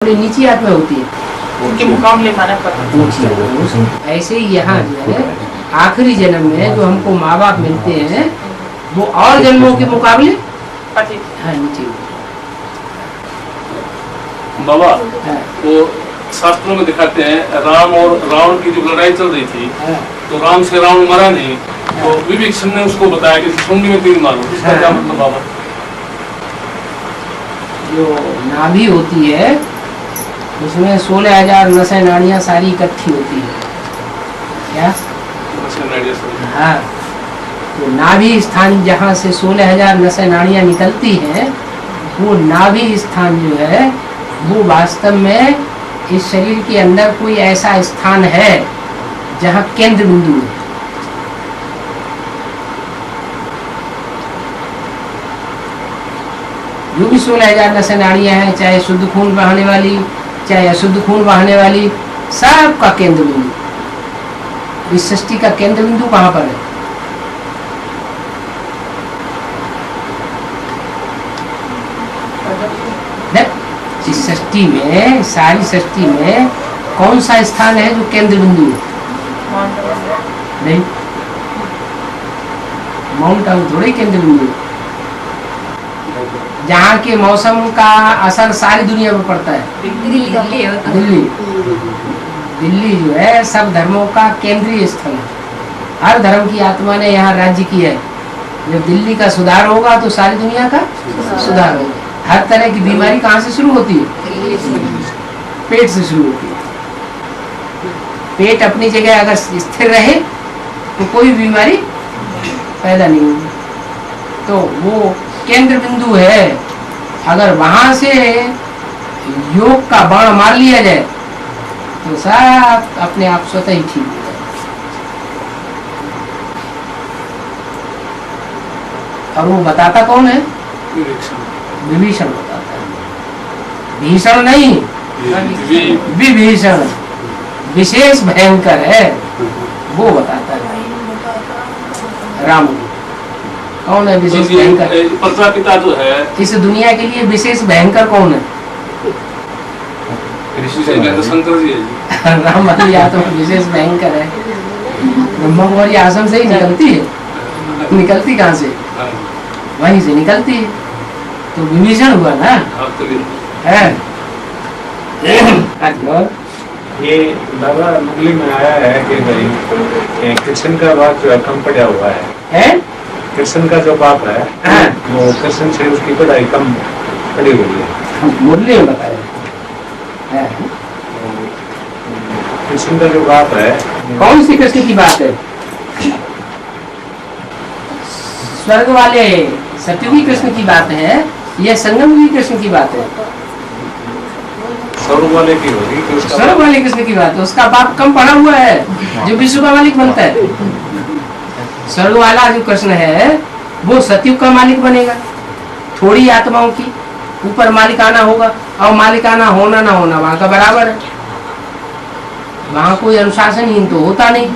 थोड़ी नीची आत्मा होती है, उनके मुकाबले माना पता। ऐसे ही यहाँ जो है आखिरी जन्म में जो हमको माँ बाप मिलते हैं वो और जन्मों के मुकाबले हाँ नीचे बाबा। हाँ। वो शास्त्रों में दिखाते हैं राम और रावण की जो लड़ाई चल रही थी, तो राम से रावण मरा नहीं, तो विभीषण ने उसको बताया कि सूंडी में तीर मारो। इसका क्या मतलब बाबा? जो नाभि होती है उसमें 16,000 नसें नाड़ियाँ सारी इकट्ठी होती है। क्या? हाँ, तो नाभि स्थान जहाँ से 16,000 नसें नाड़ियाँ निकलती हैं, वो नाभि स्थान जो है वो वास्तव में इस शरीर के अंदर कोई ऐसा स्थान है जहाँ केंद्र बिंदु है। जो भी 16,000 नसें नाड़ियाँ हैं, चाहे शुद्ध खून बहाने वाली चाहे अशुद्ध खून बहाने वाली, सबका केंद्र बिंदु, इस सृष्टि का केंद्र बिंदु कहाँ पर है? इस सृष्टि में, सारी सृष्टि में कौन सा स्थान है जो केंद्र बिंदु है? नहीं, माउंट आबू थोड़े केंद्र बिंदु, जहाँ के मौसम का असर सारी दुनिया में पड़ता है। दिल्ली दिल्ली जो है सब धर्मों का केंद्रीय स्थल है। हर धर्म की आत्मा ने यहाँ राज्य किया है। जब दिल्ली का सुधार होगा तो सारी दुनिया का सुधार होगा। हर तरह की बीमारी कहाँ से शुरू होती है? पेट से शुरू होती है। पेट अपनी जगह अगर स्थिर रहे तो कोई बीमारी पैदा नहीं होगी। तो वो केंद्र बिंदु है। अगर वहां से योग का बाण मार लिया जाए तो सब अपने आप स्वतः ही ठीक हो जाए। और वो बताता कौन है? विभीषण बताता है, भीषण नहीं, विभीषण विशेष भयंकर है, वो बताता है राम। कौन है विशेष भयंकर? प्रजापिता जो है इस दुनिया के लिए विशेष भयंकर कौन है? शंकर जी है। राम वाली आत्मा विशेष भयंकर है। ब्रह्मा कुमारी आश्रम से ही निकलती है। निकलती कहाँ से? वहीं से निकलती है। तो विभीषण हुआ ना है। ये बाबा मुगली में आया है कि भाई कृष्ण का बाप जो कम पड़ा हुआ है? कृष्ण का जो बाप है वो कृष्ण से उसकी पढ़ाई कम पड़ी हुई है। मुरली में बताया कृष्ण का जो बाप है, कौन सी कृष्ण की बात है? स्वर्ग वाले सतयुगी कृष्ण की बात है या संगमयुगी कृष्ण की बात है? स्वर्ग वाले की होगी। स्वर्ग वाले कृष्ण की बात है। उसका बाप कम पढ़ा हुआ है जो विश्व का मालिक बनता है। स्वर्ग वाला जो कृष्ण है वो सतयुग का मालिक बनेगा। थोड़ी आत्माओं की ऊपर मालिकाना होगा, और मालिकाना होना ना होना वहां का बराबर है। वहां कोई अनुशासनहीन तो होता नहीं,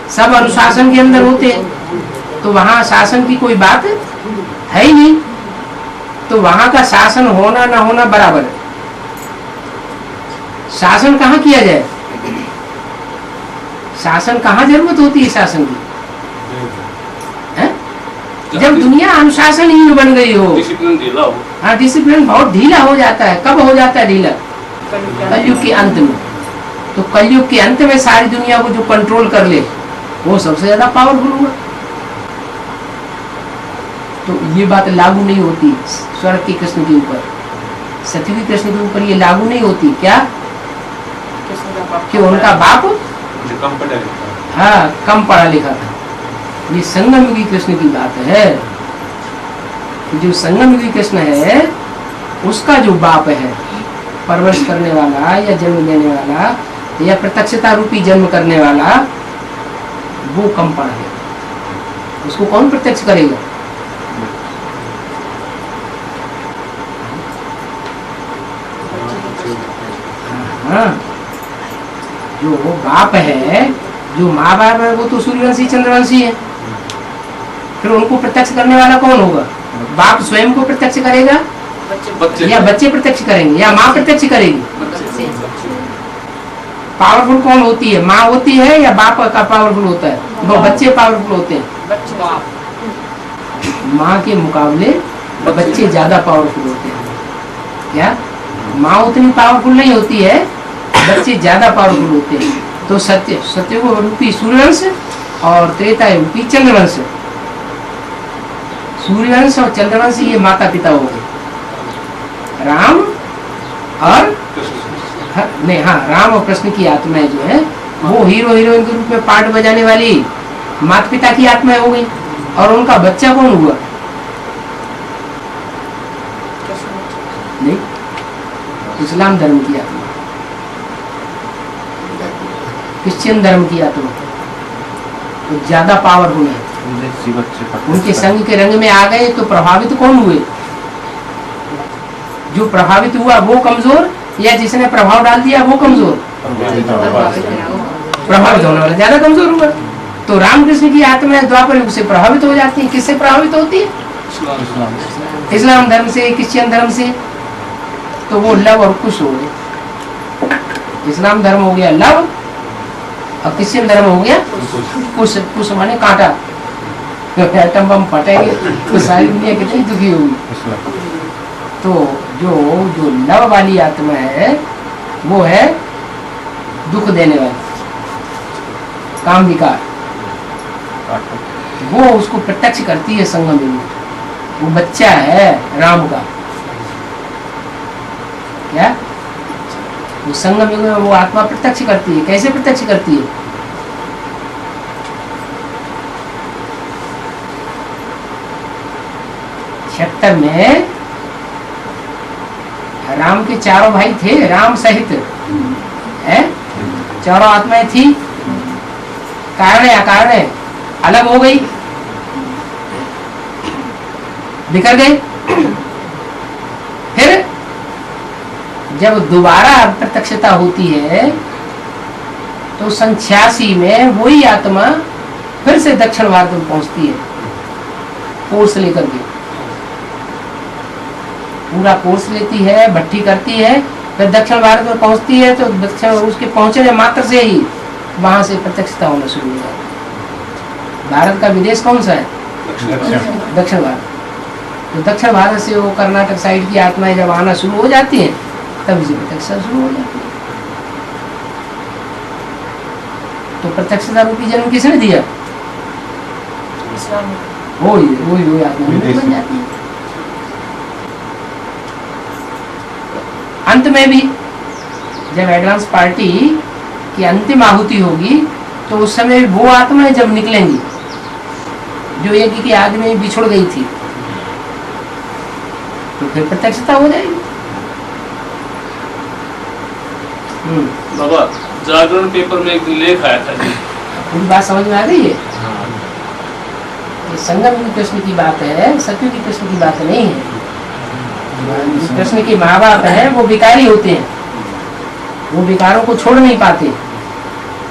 सब अनुशासन के अंदर होते हैं। तो वहां शासन की कोई बात है ही नहीं। तो वहां का शासन होना ना होना बराबर है। शासन कहाँ किया जाए? शासन कहाँ जरूरत होती है शासन की? जब दुनिया अनुशासनहीन बन गई हो, डिसिप्लिन ढीला हो। हाँ, डिसिप्लिन बहुत ढीला हो जाता है। कब हो जाता है ढीला? कलयुग के अंत में। तो कलयुग के अंत में सारी दुनिया को जो कंट्रोल कर ले वो सबसे ज्यादा पावरफुल हुआ। तो ये बात लागू नहीं होती स्वर्ग के कृष्ण के ऊपर, सतयुगी कृष्ण के ऊपर ये लागू नहीं होती। क्या? कि उनका बाप कम पढ़ा लिखा था। ये संगमयुगी कृष्ण की बात है। जो संगमयुगी कृष्ण है उसका जो बाप है, परवरिश करने वाला या जन्म देने वाला या प्रत्यक्षता रूपी जन्म करने वाला, वो कम पढ़ा है। उसको कौन प्रत्यक्ष करेगा? हाँ, जो बाप है, जो माँ बाप है, वो तो सूर्यवंशी चंद्रवंशी है। फिर उनको प्रत्यक्ष करने वाला कौन होगा? बाप स्वयं को प्रत्यक्ष करेगा बच्चे या बच्चे प्रत्यक्ष करेंगे या माँ प्रत्यक्ष करेगी? पावरफुल कौन होती है, माँ होती है या बाप का पावरफुल होता है? वो बच्चे पावरफुल होते हैं। माँ के मुकाबले बच्चे ज्यादा पावरफुल होते हैं। क्या माँ उतनी पावरफुल नहीं होती है, बच्चे ज्यादा पावरफुल होते हैं। तो सत्य को रूपी सूर्यवंश और त्रेता रूपी चंद्रवंश, सूर्यवंश और चंद्रवंश ये माता पिता हो गए। राम और नहीं, हाँ, राम और कृष्ण की आत्माएं जो है वो हीरो हीरोइन के रूप में पार्ट बजाने वाली माता पिता की आत्माएं हो गई। और उनका बच्चा कौन हुआ? नहीं, इस्लाम धर्म की आत्मा, क्रिश्चियन धर्म की आत्मा तो ज्यादा पावरफुल है। उनके संग के रंग में आ गए तो प्रभावित कौन हुए? जो प्रभावित हुआ वो कमजोर या जिसने प्रभाव डाल दिया वो कमजोर? प्रभावित होने वाला ज्यादा कमजोर हुआ। तो रामकृष्ण की आत्मा द्वापर युग से प्रभावित हो जाती है। किससे प्रभावित होती है? इस्लाम धर्म से, क्रिश्चियन धर्म से। तो वो लव और कुश हो गए। इस्लाम धर्म हो गया लव और क्रिश्चियन धर्म हो गया कुश। कुश माने कांटा। एटम बम फटेंगे तो सारी दुनिया कितनी दुखी होगी। तो जो लव वाली आत्मा है वो है दुख देने वाली, काम विकार। वो उसको प्रत्यक्ष करती है संगम में। वो बच्चा है राम का। क्या वो संगम युग में वो आत्मा प्रत्यक्ष करती है? कैसे प्रत्यक्ष करती है? छिहत्तर में राम के चारों भाई थे, राम सहित है, चारों आत्माएं थी। कारण अकारण अलग हो गई, बिखर गए। फिर जब दोबारा प्रत्यक्षता होती है तो 86 में वही आत्मा फिर से दक्षिण भारत में पहुंचती है, कोर्स लेकर के। पूरा कोर्स लेती है, भट्टी करती है, फिर दक्षिण भारत में पहुंचती है। तो दक्षिण उसके पहुंचने मात्र से ही वहां से प्रत्यक्षता होना शुरू हो जाती है। भारत का विदेश कौन सा है? दक्षिण भारत। तो दक्षिण भारत से वो कर्नाटक साइड की आत्माएं जब आना शुरू हो जाती हैं तब इसे प्रत्यक्षता शुरू हो जाती है। तो प्रत्यक्षता रूपी जन्म किसने दिया? वही आत्मा बन जाती है। अंत में भी जब एडवांस पार्टी की अंतिम आहुति होगी तो उस समय वो आत्माएं जब निकलेंगी जो एक की आग में बिछुड़ गई थी तो फिर प्रत्यक्षता हो जाएगी। बाबा, जागरण पेपर में एक दिन लेख आया था जी, पूरी बात समझ में आ गई है? ये संगम की कृष्ण की बात है, सत्य की कृष्ण की बात नहीं है। कृष्ण के माँ बाप हैं वो विकारी होते हैं, वो विकारों को छोड़ नहीं पाते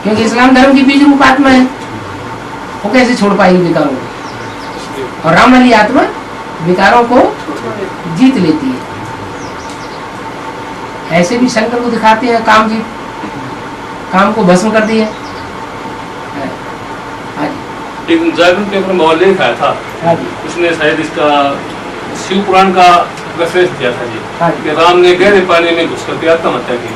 क्योंकि इस्लाम धर्म की बीज रूप आत्मा है। वो कैसे छोड़ पाएगी विकारों को? और राम वाली आत्मा विकारों को जीत लेती है। ऐसे भी शंकर को दिखाते हैं काम जीत, काम को भस्म कर दिया। एक जागरण पेपर में लेख आया था, उसने शायद इसका शिव पुराण का रेफरेंस दिया था जी कि राम ने गहरे पानी में घुस करके आत्महत्या की।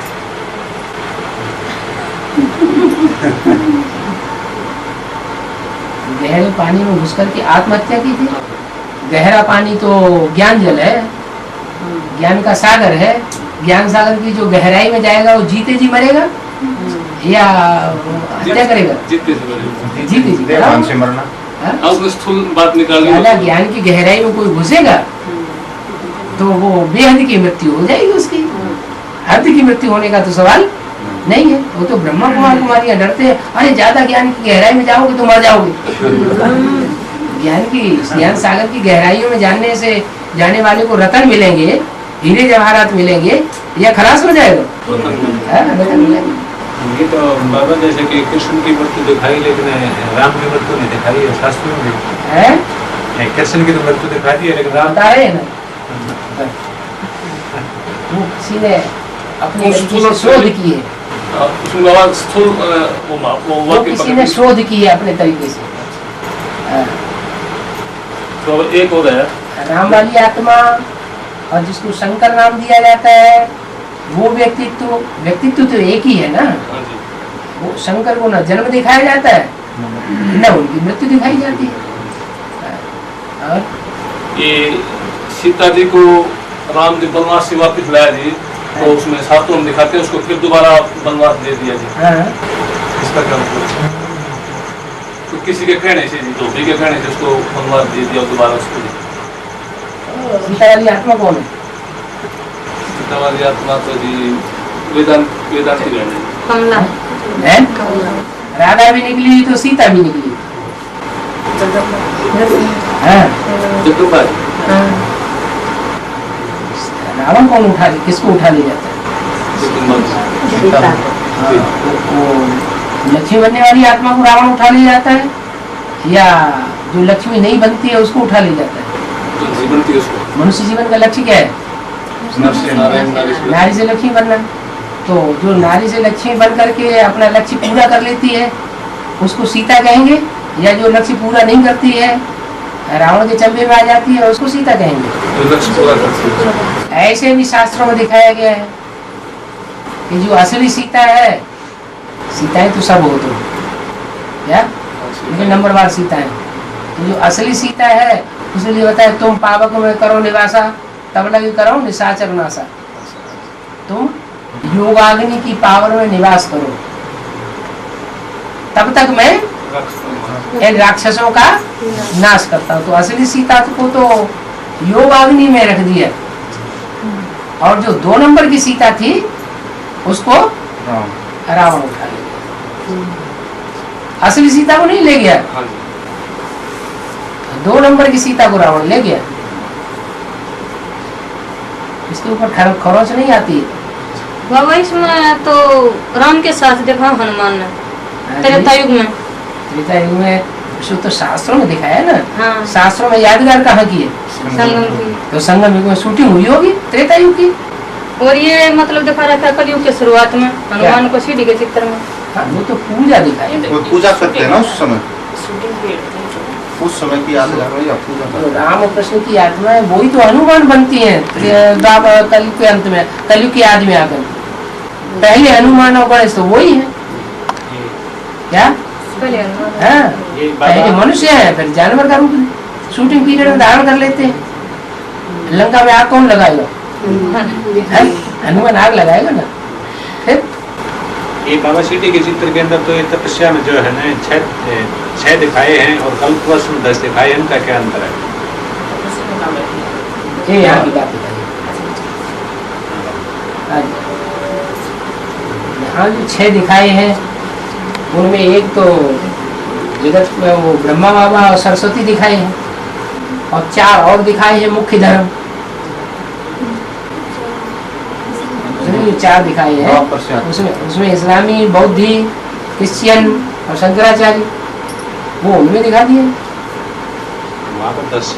गहरे पानी में घुस करके आत्महत्या की थी? गहरा पानी तो ज्ञान जल है, ज्ञान का सागर है। ज्ञान सागर की जो गहराई में जाएगा वो जीते जी मरेगा या हत्या करेगा? जीते जी मरना। स्थूल बात निकाल ज्ञान की गहराई में कोई घुसेगा तो वो बेहद की मृत्यु हो जाएगी उसकी। हद की मृत्यु होने का तो सवाल नहीं है। वो तो ब्रह्मा कुमार कुमारियां डरते हैं, अरे ज्यादा ज्ञान की गहराई में जाओगे तो मर जाओगे। ज्ञान सागर की गहराइयों में जानने से जाने वाले को रतन मिलेंगे, हीरे जवाहरात मिलेंगे या खलास हो जाएगा? रतन मिलेंगे। ये तो बाबा जैसे कि कृष्ण की मृत्यु दिखाई लेकिन राम की मृत्यु नहीं दिखाई है शास्त्रों में। कृष्ण की तो मृत्यु दिखा दी है लेकिन राम बता रहे हैं ना, वो किसी ने अपने वो तरीके स्थूल से शोध की है, उसमें बाबा स्थूल वो वो वाक्य किसी ने पकड़ शोध की है अपने तरीके से। हाँ। तो एक हो गया राम वाली आत्मा और जिसको शंकर नाम दिया जाता है, वो व्यक्तित्व तो एक ही है ना। हाँ जी। वो शंकर को न जन्म दिखाया जाता है न उनकी मृत्यु दिखाई जाती है। और ये सीता जी को राम जी वनवास से वापिस लाया जी, तो उसमें सातों हम दिखाते हैं, उसको फिर दोबारा वनवास दे दिया जी। हाँ, इसका क्या मतलब? तो किसी के कहने से जी, धोबी के कहने से उसको वनवास दे दिया दोबारा उसको। सीता वाली आत्मा कौन है? सीता वाली आत्मा तो जी वेदांत की रहने कमला है? राधा भी निकली तो सीता भी निकली। हाँ, रावण कौन उठा किसको उठा ले जाता है? वो लक्ष्मी बनने वाली आत्मा को रावण उठा ले जाता है, या जो लक्ष्मी नहीं बनती है उसको उठा ले जाता है? जीवन की उसको मनुष्य जीवन का लक्ष्य क्या है? नारी से लक्ष्मी बनना। तो जो नारी से लक्ष्मी बन करके अपना लक्ष्य पूरा कर लेती है उसको सीता कहेंगे, या जो लक्ष्य पूरा नहीं करती है रावण के चंबे में आ जाती है उसको सीता कहेंगे। ऐसे भी शास्त्रों में दिखाया गया है कि जो असली सीता है, सीताएं तो सब हो तो क्या, लेकिन नंबरवार सीता है, तो जो असली सीता है इसलिए बताया तुम पावक में करो निवासा तब लगे करो निशाचर नासा। तुम योगाग्नि की पावर में निवास करो तब तक मैं इन राक्षसों का नाश करता हूँ। तो असली सीता को तो योगाग्नि में रख दिया, और जो 2 नंबर की सीता थी उसको रावण उठा ले गया। असली सीता को नहीं ले गया, 2 नंबर की सीता को रावण ले गया। इसके ऊपर खरोच नहीं आती है। बाबा इसमें तो राम के साथ देखा हनुमान ने त्रेता युग में। त्रेता युग में उसको तो शास्त्रों में दिखाया है ना। हाँ। शास्त्रों में यादगार कहाँ की है? संगम की। तो संगम युग में शूटिंग हुई होगी त्रेता युग की। और ये मतलब दिखा रहा था कलयुग के शुरुआत में हनुमान को सीढ़ी के चित्र में। हाँ, वो तो पूजा दिखाई। वो पूजा करते हैं ना उस समय की यादगार या पूजा तो राम और कृष्ण की आत्मा है वही तो हनुमान बनती है कलयुग के अंत में, कलयुग की आदि में आकर। पहले हनुमान और गणेश तो वही है क्या? हाँ, पहले मनुष्य है फिर जानवर का रूप शूटिंग पीरियड में धारण कर लेते हैं। लंका में आग कौन लगाएगा? हनुमान आग लगाएगा ना। फिर ये बाबा सीटी के चित्र के अंदर तो ये तपस्या में जो है ना 6 दिखाए हैं और कल्पवश में 10 दिखाए हैं, इनका क्या अंतर है? ये यहाँ की बात बताइए। यहाँ जो 6 दिखाए हैं उनमें एक तो जगत में वो ब्रह्मा बाबा और सरस्वती दिखाए हैं, और 4 और दिखाए हैं मुख्य धर्म। 4 दिखाए हैं उसमें इस्लामी, बौद्धि, क्रिश्चियन और शंकराचार्य वो उनमें दिखा दिए। वहाँ पर 10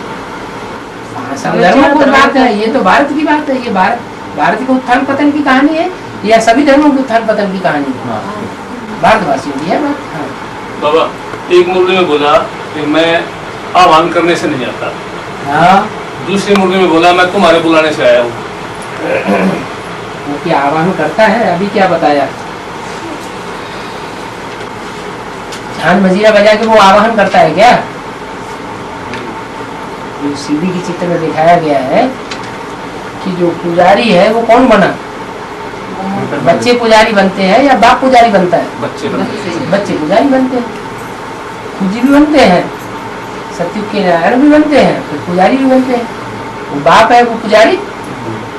सब धर्मों की बात है, ये तो भारत की बात है। ये भारत के उत्थान पतन की कहानी है या सभी धर्मों के उत्थान पतन की कहानी है? भारतवासियों की है बात। हाँ। बाबा एक मुर्दे में बोला कि मैं आह्वान करने से नहीं आता। हाँ। दूसरे मुर्दे में बोला मैं तुम्हारे बुलाने से आया हूँ। वो क्या आह्वान करता है? अभी क्या बताया? झांझ मजीरा बजा के वो आवाहन करता है क्या? सीधी की चित्र में दिखाया गया है कि जो पुजारी है वो कौन बना? बच्चे पुजारी बनते हैं या बाप पुजारी बनता है? बच्चे पुजारी बनते हैं, खुद भी बनते हैं, सत्युग के नारायण भी बनते हैं, फिर पुजारी भी बनते हैं। वो बाप है वो पुजारी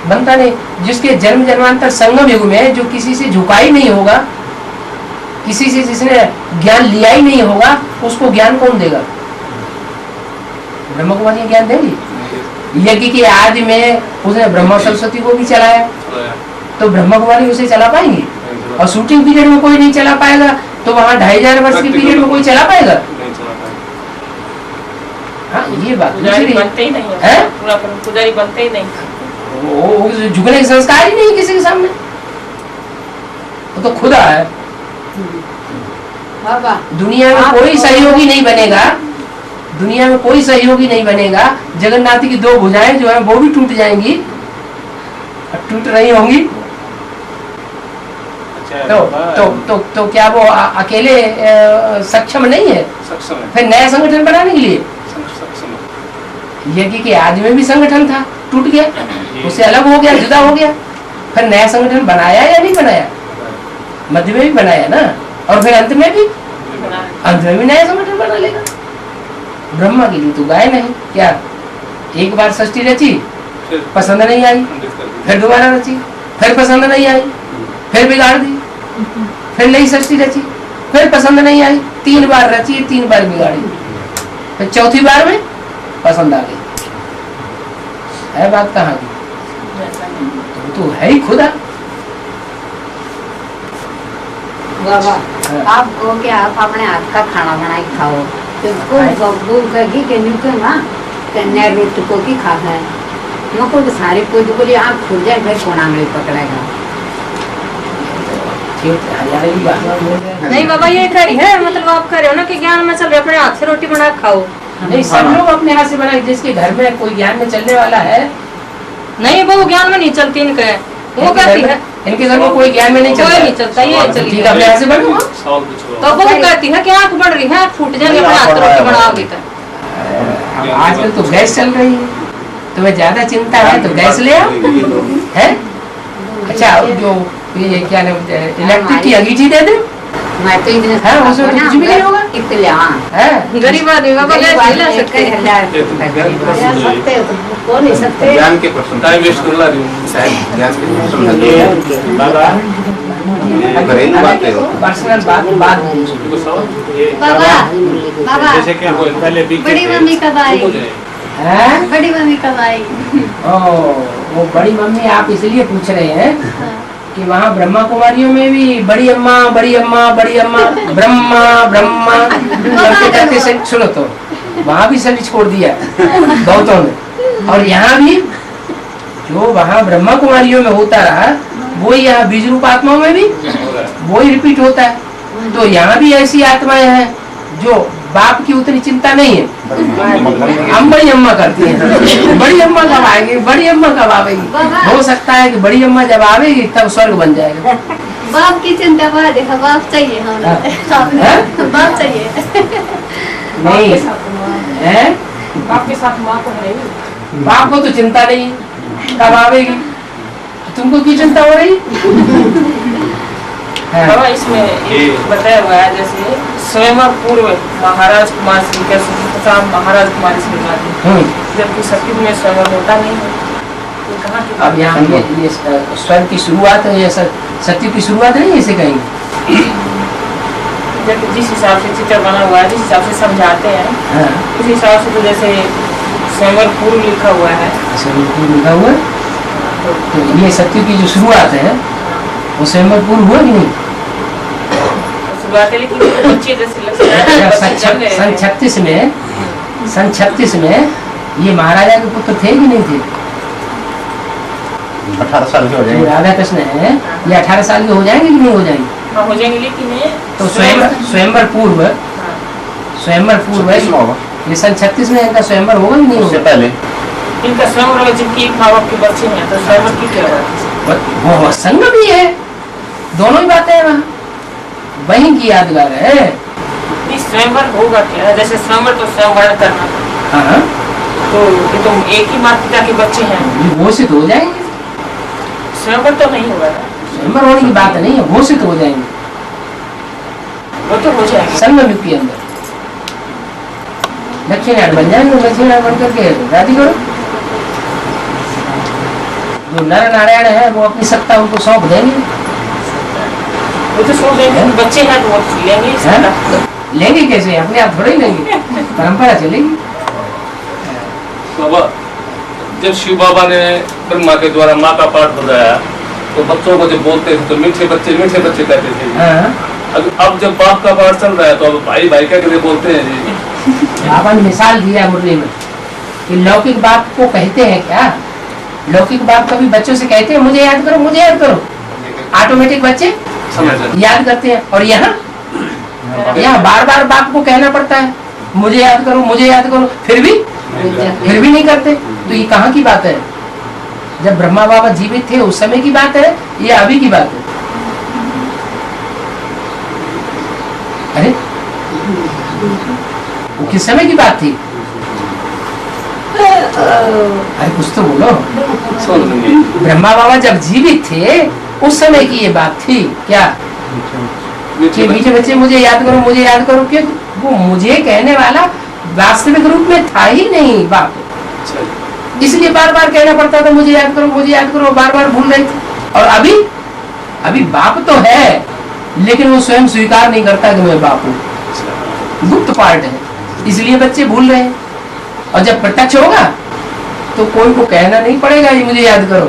बनता नहीं। जिसके जन्म जन्मांतर संगम युग में जो किसी से झुका ही नहीं होगा, किसी से जिसने ज्ञान लिया ही नहीं होगा, उसको ज्ञान कौन देगा? ब्रह्म कुमारी ज्ञान देगी? यज्ञ के आदि में उसने ब्रह्मा सरस्वती को भी चलाया, तो ब्रह्मा कुमारी उसे चला पाएंगे? और शूटिंग पीरियड में कोई नहीं चला पाएगा, तो वहाँ 2500 वर्ष के पीरियड में कोई चला पाएगा? हाँ, ये बात पुजारी बनते ही नहीं है, पूरा पुजारी बनते ही नहीं। वो झुकने के संस्कार ही नहीं किसी के सामने, वो तो खुदा है। दुनिया में कोई सहयोगी नहीं बनेगा, दुनिया में कोई सहयोगी नहीं बनेगा। जगन्नाथ की दो भुजाएं जो है वो भी टूट जाएंगी, टूट रही होंगी। तो क्या वो अकेले सक्षम नहीं है? सक्षम है, फिर नया संगठन बनाने के लिए सक्षम है। यज्ञ के आदि में भी संगठन था, टूट गया, उससे अलग हो गया, जुदा हो गया। फिर नया संगठन बनाया या नहीं बनाया? मध्य में भी बनाया ना, और फिर अंत में भी नया संगठन बना लेगा। ब्रह्मा के लिए तो गाय नहीं, क्या एक बार सृष्टि रची, पसंद नहीं आई, फिर दोबारा रची, फिर पसंद नहीं आई, फिर बिगाड़ दी, फिर नई सृष्टि रची, फिर पसंद नहीं आई, 3 बार रची, 3 बार बिगाड़ी, फिर चौथी बार में पसंद आ गई। है बात कहाँ की? तो है ही खुदा। बाबा आप को क्या आप अपने हाथ का खाना बनाई खाओ, तो बब्बू कही के नुके मां कन्या रोटी को की खा है मको के सारे कोई तो बोली आंख खुल जाए, फिर कोना में पकड़ेगा। नहीं बाबा ये कह रही है, मतलब आप कह रहे हो ना कि ज्ञान में चल रहे अपने हाथ से रोटी बना के खाओ। नहीं, सब लोग अपने हाथ से बनाए। जिसके घर में कोई ज्ञान में चलने वाला है, नहीं वो ज्ञान में नहीं चलती इनके, वो कहती है इनके घर में कोई ज्ञान में नहीं चलता, कोई नहीं चलता, ये चली ठीक है, अपने हाथ से बनाओ। तो वो कहती है कि आंख बढ़ रही है, फूट जाएगी, अपने हाथ से रोटी बनाओगे तो। आजकल तो गैस चल रही है, तुम्हें ज्यादा चिंता है तो गैस ले आओ, है? अच्छा, जो ये क्या नाम है, इलेक्ट्रिक की अंगीठी दे दे। मैं तो इतने हाँ, उसमें तो कुछ भी नहीं होगा। इतने हां गरीब आदमी बाबा गैस नहीं ला सकते। कौन नहीं सकते ज्ञान के प्रश्न टाइम वेस्ट कर रही हूँ। ज्ञान के प्रश्न बाबा घरेलू बातें हो। पर्सनल बात बाबा बाबा जैसे कि हम पहले बड़ी मम्मी कब आई? है। बड़ी मम्मी कब आई? वो बड़ी मम्मी आप इसलिए पूछ रहे हैं कि वहाँ ब्रह्मा कुमारियों में भी बड़ी अम्मा बड़ी अम्मा बड़ी अम्मा ब्रह्मा ब्रह्मा करते करते से सुनो, तो वहाँ भी सभी छोड़ दिया बहुतों ने, और यहाँ भी जो वहाँ ब्रह्मा कुमारियों में होता रहा वो यहाँ बीज रूप आत्माओं में भी वो ही रिपीट होता है। तो यहाँ भी ऐसी आत्माएं हैं जो बाप की उतनी चिंता नहीं है, हम बड़ी अम्मा करती हैं। बड़ी अम्मा कब आएगी, बड़ी अम्मा कब आएगी? हो सकता है कि बड़ी अम्मा जब आवेगी तब स्वर्ग बन जाएगा। बाप की चिंता बाद है, बाप चाहिए हमें, बाप चाहिए नहीं है, बाप के साथ माँ को है ही। बाप को तो चिंता नहीं कब आवेगी, तुमको की चिंता हो रही? बाबा इसमें ये बताया हुआ है, जैसे स्वयंवर पूर्व महाराज कुमार श्री के प्रसाद महाराज कुमारी श्री, जबकि सतयुग में स्वयंवर होता नहीं है, तो कहाँ की अब यहाँ ये स्वर्ग की शुरुआत है, ये सत्युग की शुरुआत नहीं ऐसे कहेंगे। जबकि जिस हिसाब से चित्र बना हुआ है, जिस हिसाब से समझाते हैं, उस हिसाब से तो जैसे स्वयंवर पूर्व लिखा हुआ है, लिखा हुआ है, तो ये सत्युग की जो शुरुआत है वो स्वयंवर पूर्व हुआ कि नहीं? शुरुआत है, लेकिन बच्चे जैसे लगता है सन 36 में ये महाराजा के पुत्र थे कि नहीं थे? 18 साल के हो जाएंगे। राधा कृष्ण है, ये 18 साल के हो जाएंगे कि नहीं हो जाएंगे? हाँ हो जाएंगे, लेकिन ये तो स्वयंवर पूर्व है, ये सन 36 में इनका स्वयंवर होगा कि नहीं उससे होगा? पहले इनका स्वयंवर, जबकि एक माँ बाप के बच्चे हैं, तो स्वयंवर की क्या बात है? वो संग भी है, दोनों ही बातें हैं वहाँ, वहीं की यादगार है। इस स्वयंवर होगा क्या? जैसे स्वयंवर तो स्वयंवर करना, हाँ, तो ये तो एक ही माता पिता के बच्चे हैं, घोषित हो जाएंगे। स्वयंवर तो नहीं होगा, स्वयंवर होने की बात नहीं है, घोषित हो जाएंगे वो तो हो जाएगा। संगम युग के अंदर दक्षिणायन बन जाएंगे, दक्षिणायन बन करके राजी करो। जो नर नारायण है वो अपनी सत्ता उनको सौंप देंगे, वो तो सोच देंगे, बच्चे हैं तो वो लेंगे सत्ता। लेंगे कैसे? अपने आप थोड़े ही लेंगे, परंपरा चलेगी। बाबा जब शिव बाबा ने ब्रह्मा के द्वारा माँ का पाठ बताया तो बच्चों को जब बोलते थे तो मीठे बच्चे कहते थे। अब जब बाप का पाठ चल रहा है तो अब भाई भाई क्या करके बोलते हैं जी। बाबा ने मिसाल दिया मुरली में कि लौकिक बाप को कहते हैं क्या, लौकिक बाप कभी बच्चों से कहते हैं मुझे याद करो, मुझे याद करो, ऑटोमेटिक बच्चे याद करते हैं। और यहाँ बार बार बाप को कहना पड़ता है मुझे याद करो, मुझे याद करो, फिर भी नहीं करते। तो ये कहाँ की बात है? जब ब्रह्मा बाबा जीवित थे उस समय की बात है या अभी की बात है? अरे वो किस समय की बात थी? अरे कुछ तो बोलो। ब्रह्मा बाबा जब जीवित थे उस समय की ये बात थी क्या? कि मीठे बच्चे मुझे याद करो, मुझे याद करो, कि वो मुझे कहने वाला वास्तविक रूप में था ही नहीं बाप, इसलिए बार बार कहना पड़ता था मुझे याद करो, मुझे याद करो, बार बार भूल रहे थे। और अभी बाप तो है लेकिन वो स्वयं स्वीकार नहीं करता कि मैं बाप हूँ, गुप्त पार्ट है, इसलिए बच्चे भूल रहे हैं। और जब प्रत्यक्ष होगा तो कोई को कहना नहीं पड़ेगा ये मुझे याद करो,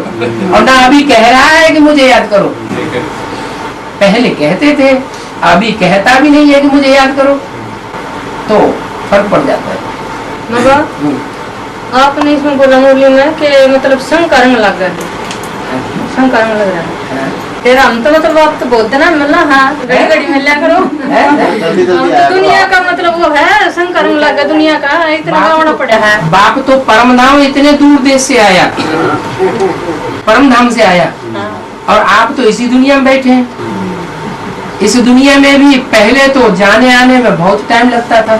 और ना अभी कह रहा है कि मुझे याद करो। पहले कहते थे, अभी कहता भी नहीं है कि मुझे याद करो, तो फर्क पड़ जाता है। आपने इसमें बोला मुरली में कि मतलब संकरण लग गया, संकरण लग रहा है तेरा। हम तो मतलब आप तो बोलते ना मतलब हाँ घड़ी घड़ी मिल लिया करो। तो दुनिया का मतलब वो है संकरण लग गया, दुनिया का इतना गावना पड़ा है। बाप तो परम धाम इतने दूर देश से आया, परम धाम से आया, और आप तो इसी दुनिया में बैठे हैं। इस दुनिया में भी पहले तो जाने आने में बहुत टाइम लगता था,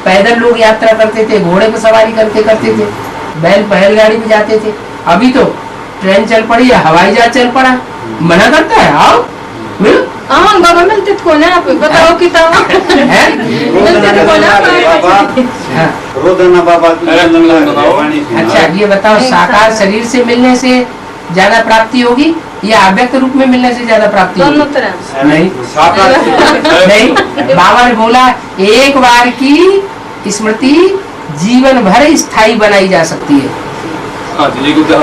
पैदल लोग यात्रा करते थे, घोड़े पर सवारी करते थे, बैल बैलगाड़ी में जाते थे। अभी तो ट्रेन चल पड़ी है, हवाई जहाज चल पड़ा, मना करता है आओ मिलो। हाँ बाबा मिलते तो कौन है, आप बताओ किताब मिलते तो कौन है? रोदना बाबा। अच्छा ये बताओ, साकार शरीर से मिलने से ज्यादा प्राप्ति होगी या अव्यक्त रूप में मिलने से ज्यादा प्राप्ति होगी? दोनों तरह नहीं, नहीं, बाबा ने बोला एक बार की स्मृति जीवन भर स्थायी बनाई जा सकती है।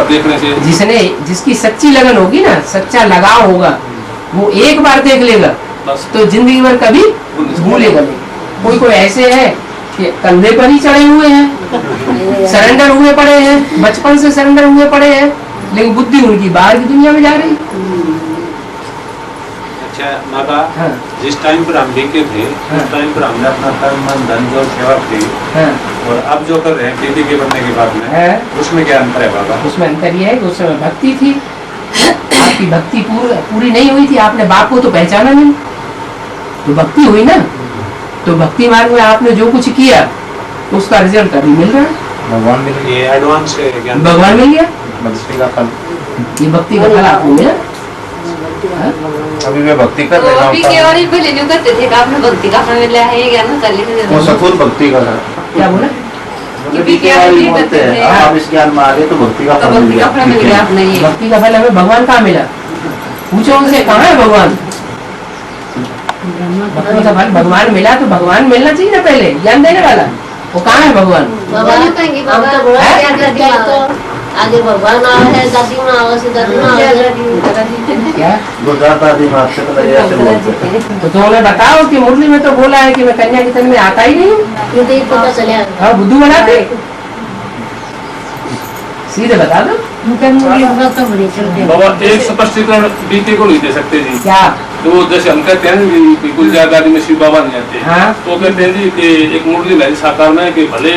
देखने से जिसकी सच्ची लगन होगी ना, सच्चा लगाव होगा, वो एक बार देख लेगा तो जिंदगी भर कभी भूलेगा नहीं। कोई ऐसे है कि कंधे पर ही चढ़े हुए हैं, सरेंडर हुए पड़े हैं, बचपन से सरेंडर हुए पड़े हैं, लेकिन बुद्धि उनकी बाहर की दुनिया में जा रही। अच्छा बाबा, जिस टाइम पर हम लेके थे उस टाइम पर हमने अपना तन मन धन जो सेवा की, और अब जो कर रहे हैं पीढ़ी के बनने के बाद में, उसमें क्या अंतर है बाबा? उसमें अंतर यह है कि उस समय भक्ति थी, आपकी भक्ति पूरी नहीं हुई थी, आपने बाप को तो पहचाना नहीं, तो भक्ति हुई ना, तो भक्ति मार्ग में आपने जो कुछ किया उसका रिजल्ट अभी मिल रहा है। भगवान मिल गया, एडवांस भगवान मिल गया, का फल, ये भक्ति का फल आपको मिला। अभी मैं भक्ति कर रहा हूँ। अभी केवल ही पहले नहीं करते थे, आपने भक्ति का फल मिला है, ये ज्ञान कर लेते वो सकुल भक्ति का है। क्या बोला? बोलते हैं आप इस ज्ञान में आ गए तो भक्ति का फल मिल गया। भक्ति का फल हमें भगवान कहाँ मिला? पूछो उनसे, कहाँ है भगवान? भक्ति का फल भगवान मिला तो भगवान मिलना चाहिए ना, पहले ज्ञान देने वाला, वो कहाँ है भगवान? आगे भगवान आवे है, दादी माँ आवे से दादी माँ क्या दादी माँ से तो उन्हें बताओ कि मुरली में तो बोला है कि मैं कन्या के तन में आता ही नहीं, ये तो ये पता चले। हाँ बुद्धू बनाते, सीधे बता दो। बाबा एक स्पष्टीकरण बीते को नहीं दे सकते जी। क्या? तो जैसे हम कहते हैं कि कुल जागरण में शिव बाबा नहीं आते, हाँ? तो कहते हैं जी कि एक मुरली में साकार में कि भले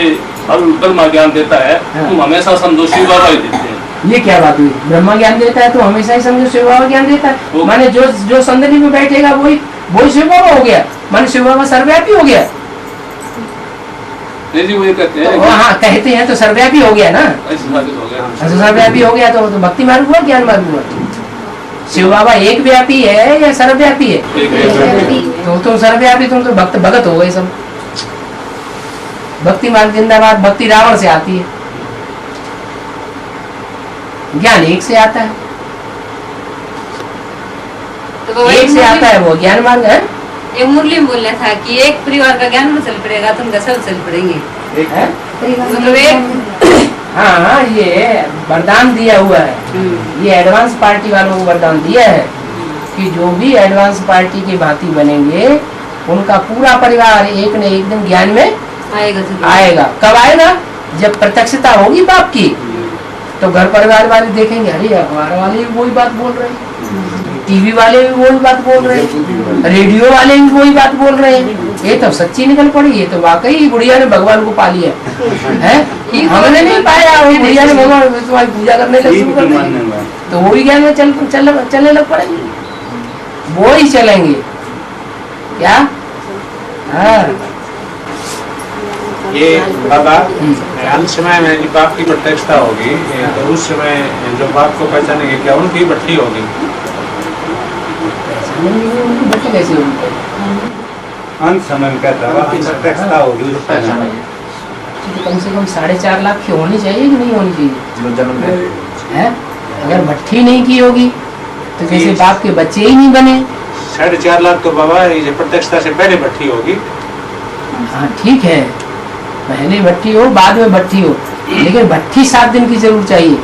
ब्रह्मा ज्ञान देता है, हाँ। तुम हमेशा समझो शिव बाबा ही देते हैं। ये क्या बात हुई? ब्रह्मा ज्ञान देता है तो हमेशा ही समझो शिव बाबा ज्ञान देता है, माने जो संदर्भ में बैठेगा वही शिव बाबा हो गया, माने शिव बाबा सर्वव्यापी हो गया। नहीं जी वो ये कहते हैं, हाँ कहते हैं तो सर्वव्यापी हो गया ना, सर्वव्यापी हो गया तो भक्ति मार्ग हुआ, ज्ञान मार्ग हुआ। शिव बाबा एक व्यापी है या सर्वव्यापी है? तो तुम सर्वव्यापी, तुम तो भगत हो गए सब। भक्ति मार्ग जिंदाबाद। भक्ति रावण से आती है, ज्ञान एक से आता है, तो एक से आता है वो ज्ञान मार्ग है। ये मुरली बोला था कि एक परिवार का ज्ञान में चल पड़ेगा, तुमका सब चल पड़ेंगे। मतलब एक हाँ ये वरदान दिया हुआ है, ये एडवांस पार्टी वालों को वरदान दिया है कि जो भी एडवांस पार्टी की भांति बनेंगे उनका पूरा परिवार एक न एक दिन ज्ञान में आएगा। कब आएगा? जब प्रत्यक्षता होगी बाप की, तो घर परिवार वाले देखेंगे, अरे अखबार वाले भी वही बात बोल रहे हैं, टीवी वाले भी वही बात बोल रहे हैं, रेडियो वाले भी वही बात बोल रहे हैं, ये तो सच्ची निकल पड़ी, ये तो वाकई बुढ़िया ने भगवान को पा लिया है। हमने नहीं पाया, वो बुढ़िया ने भगवान तुम्हारी पूजा करने का शुरू कर दी, तो वो भी ज्ञान में चलने लग पड़ेंगे, वो ही चलेंगे क्या। हाँ ये बाबा अंत समय में जब बाप की प्रत्यक्षता होगी तो उस समय जो बाप को पहचानेंगे क्या उनकी भट्टी होगी? भट्टी कैसे होगी? अंत समय में कहता है आपकी प्रत्यक्षता होगी उस समय। तो कम से कम 4.5 लाख की होनी चाहिए कि नहीं होनी चाहिए है? अगर भट्टी नहीं की होगी तो जैसे बाप के बच्चे ही नहीं बने। 4.5 लाख तो बाबा ये प्रत्यक्षता से पहले भट्टी होगी। हाँ ठीक है, पहले भट्टी हो बाद में भट्टी हो, लेकिन भट्टी 7 दिन की जरूर चाहिए।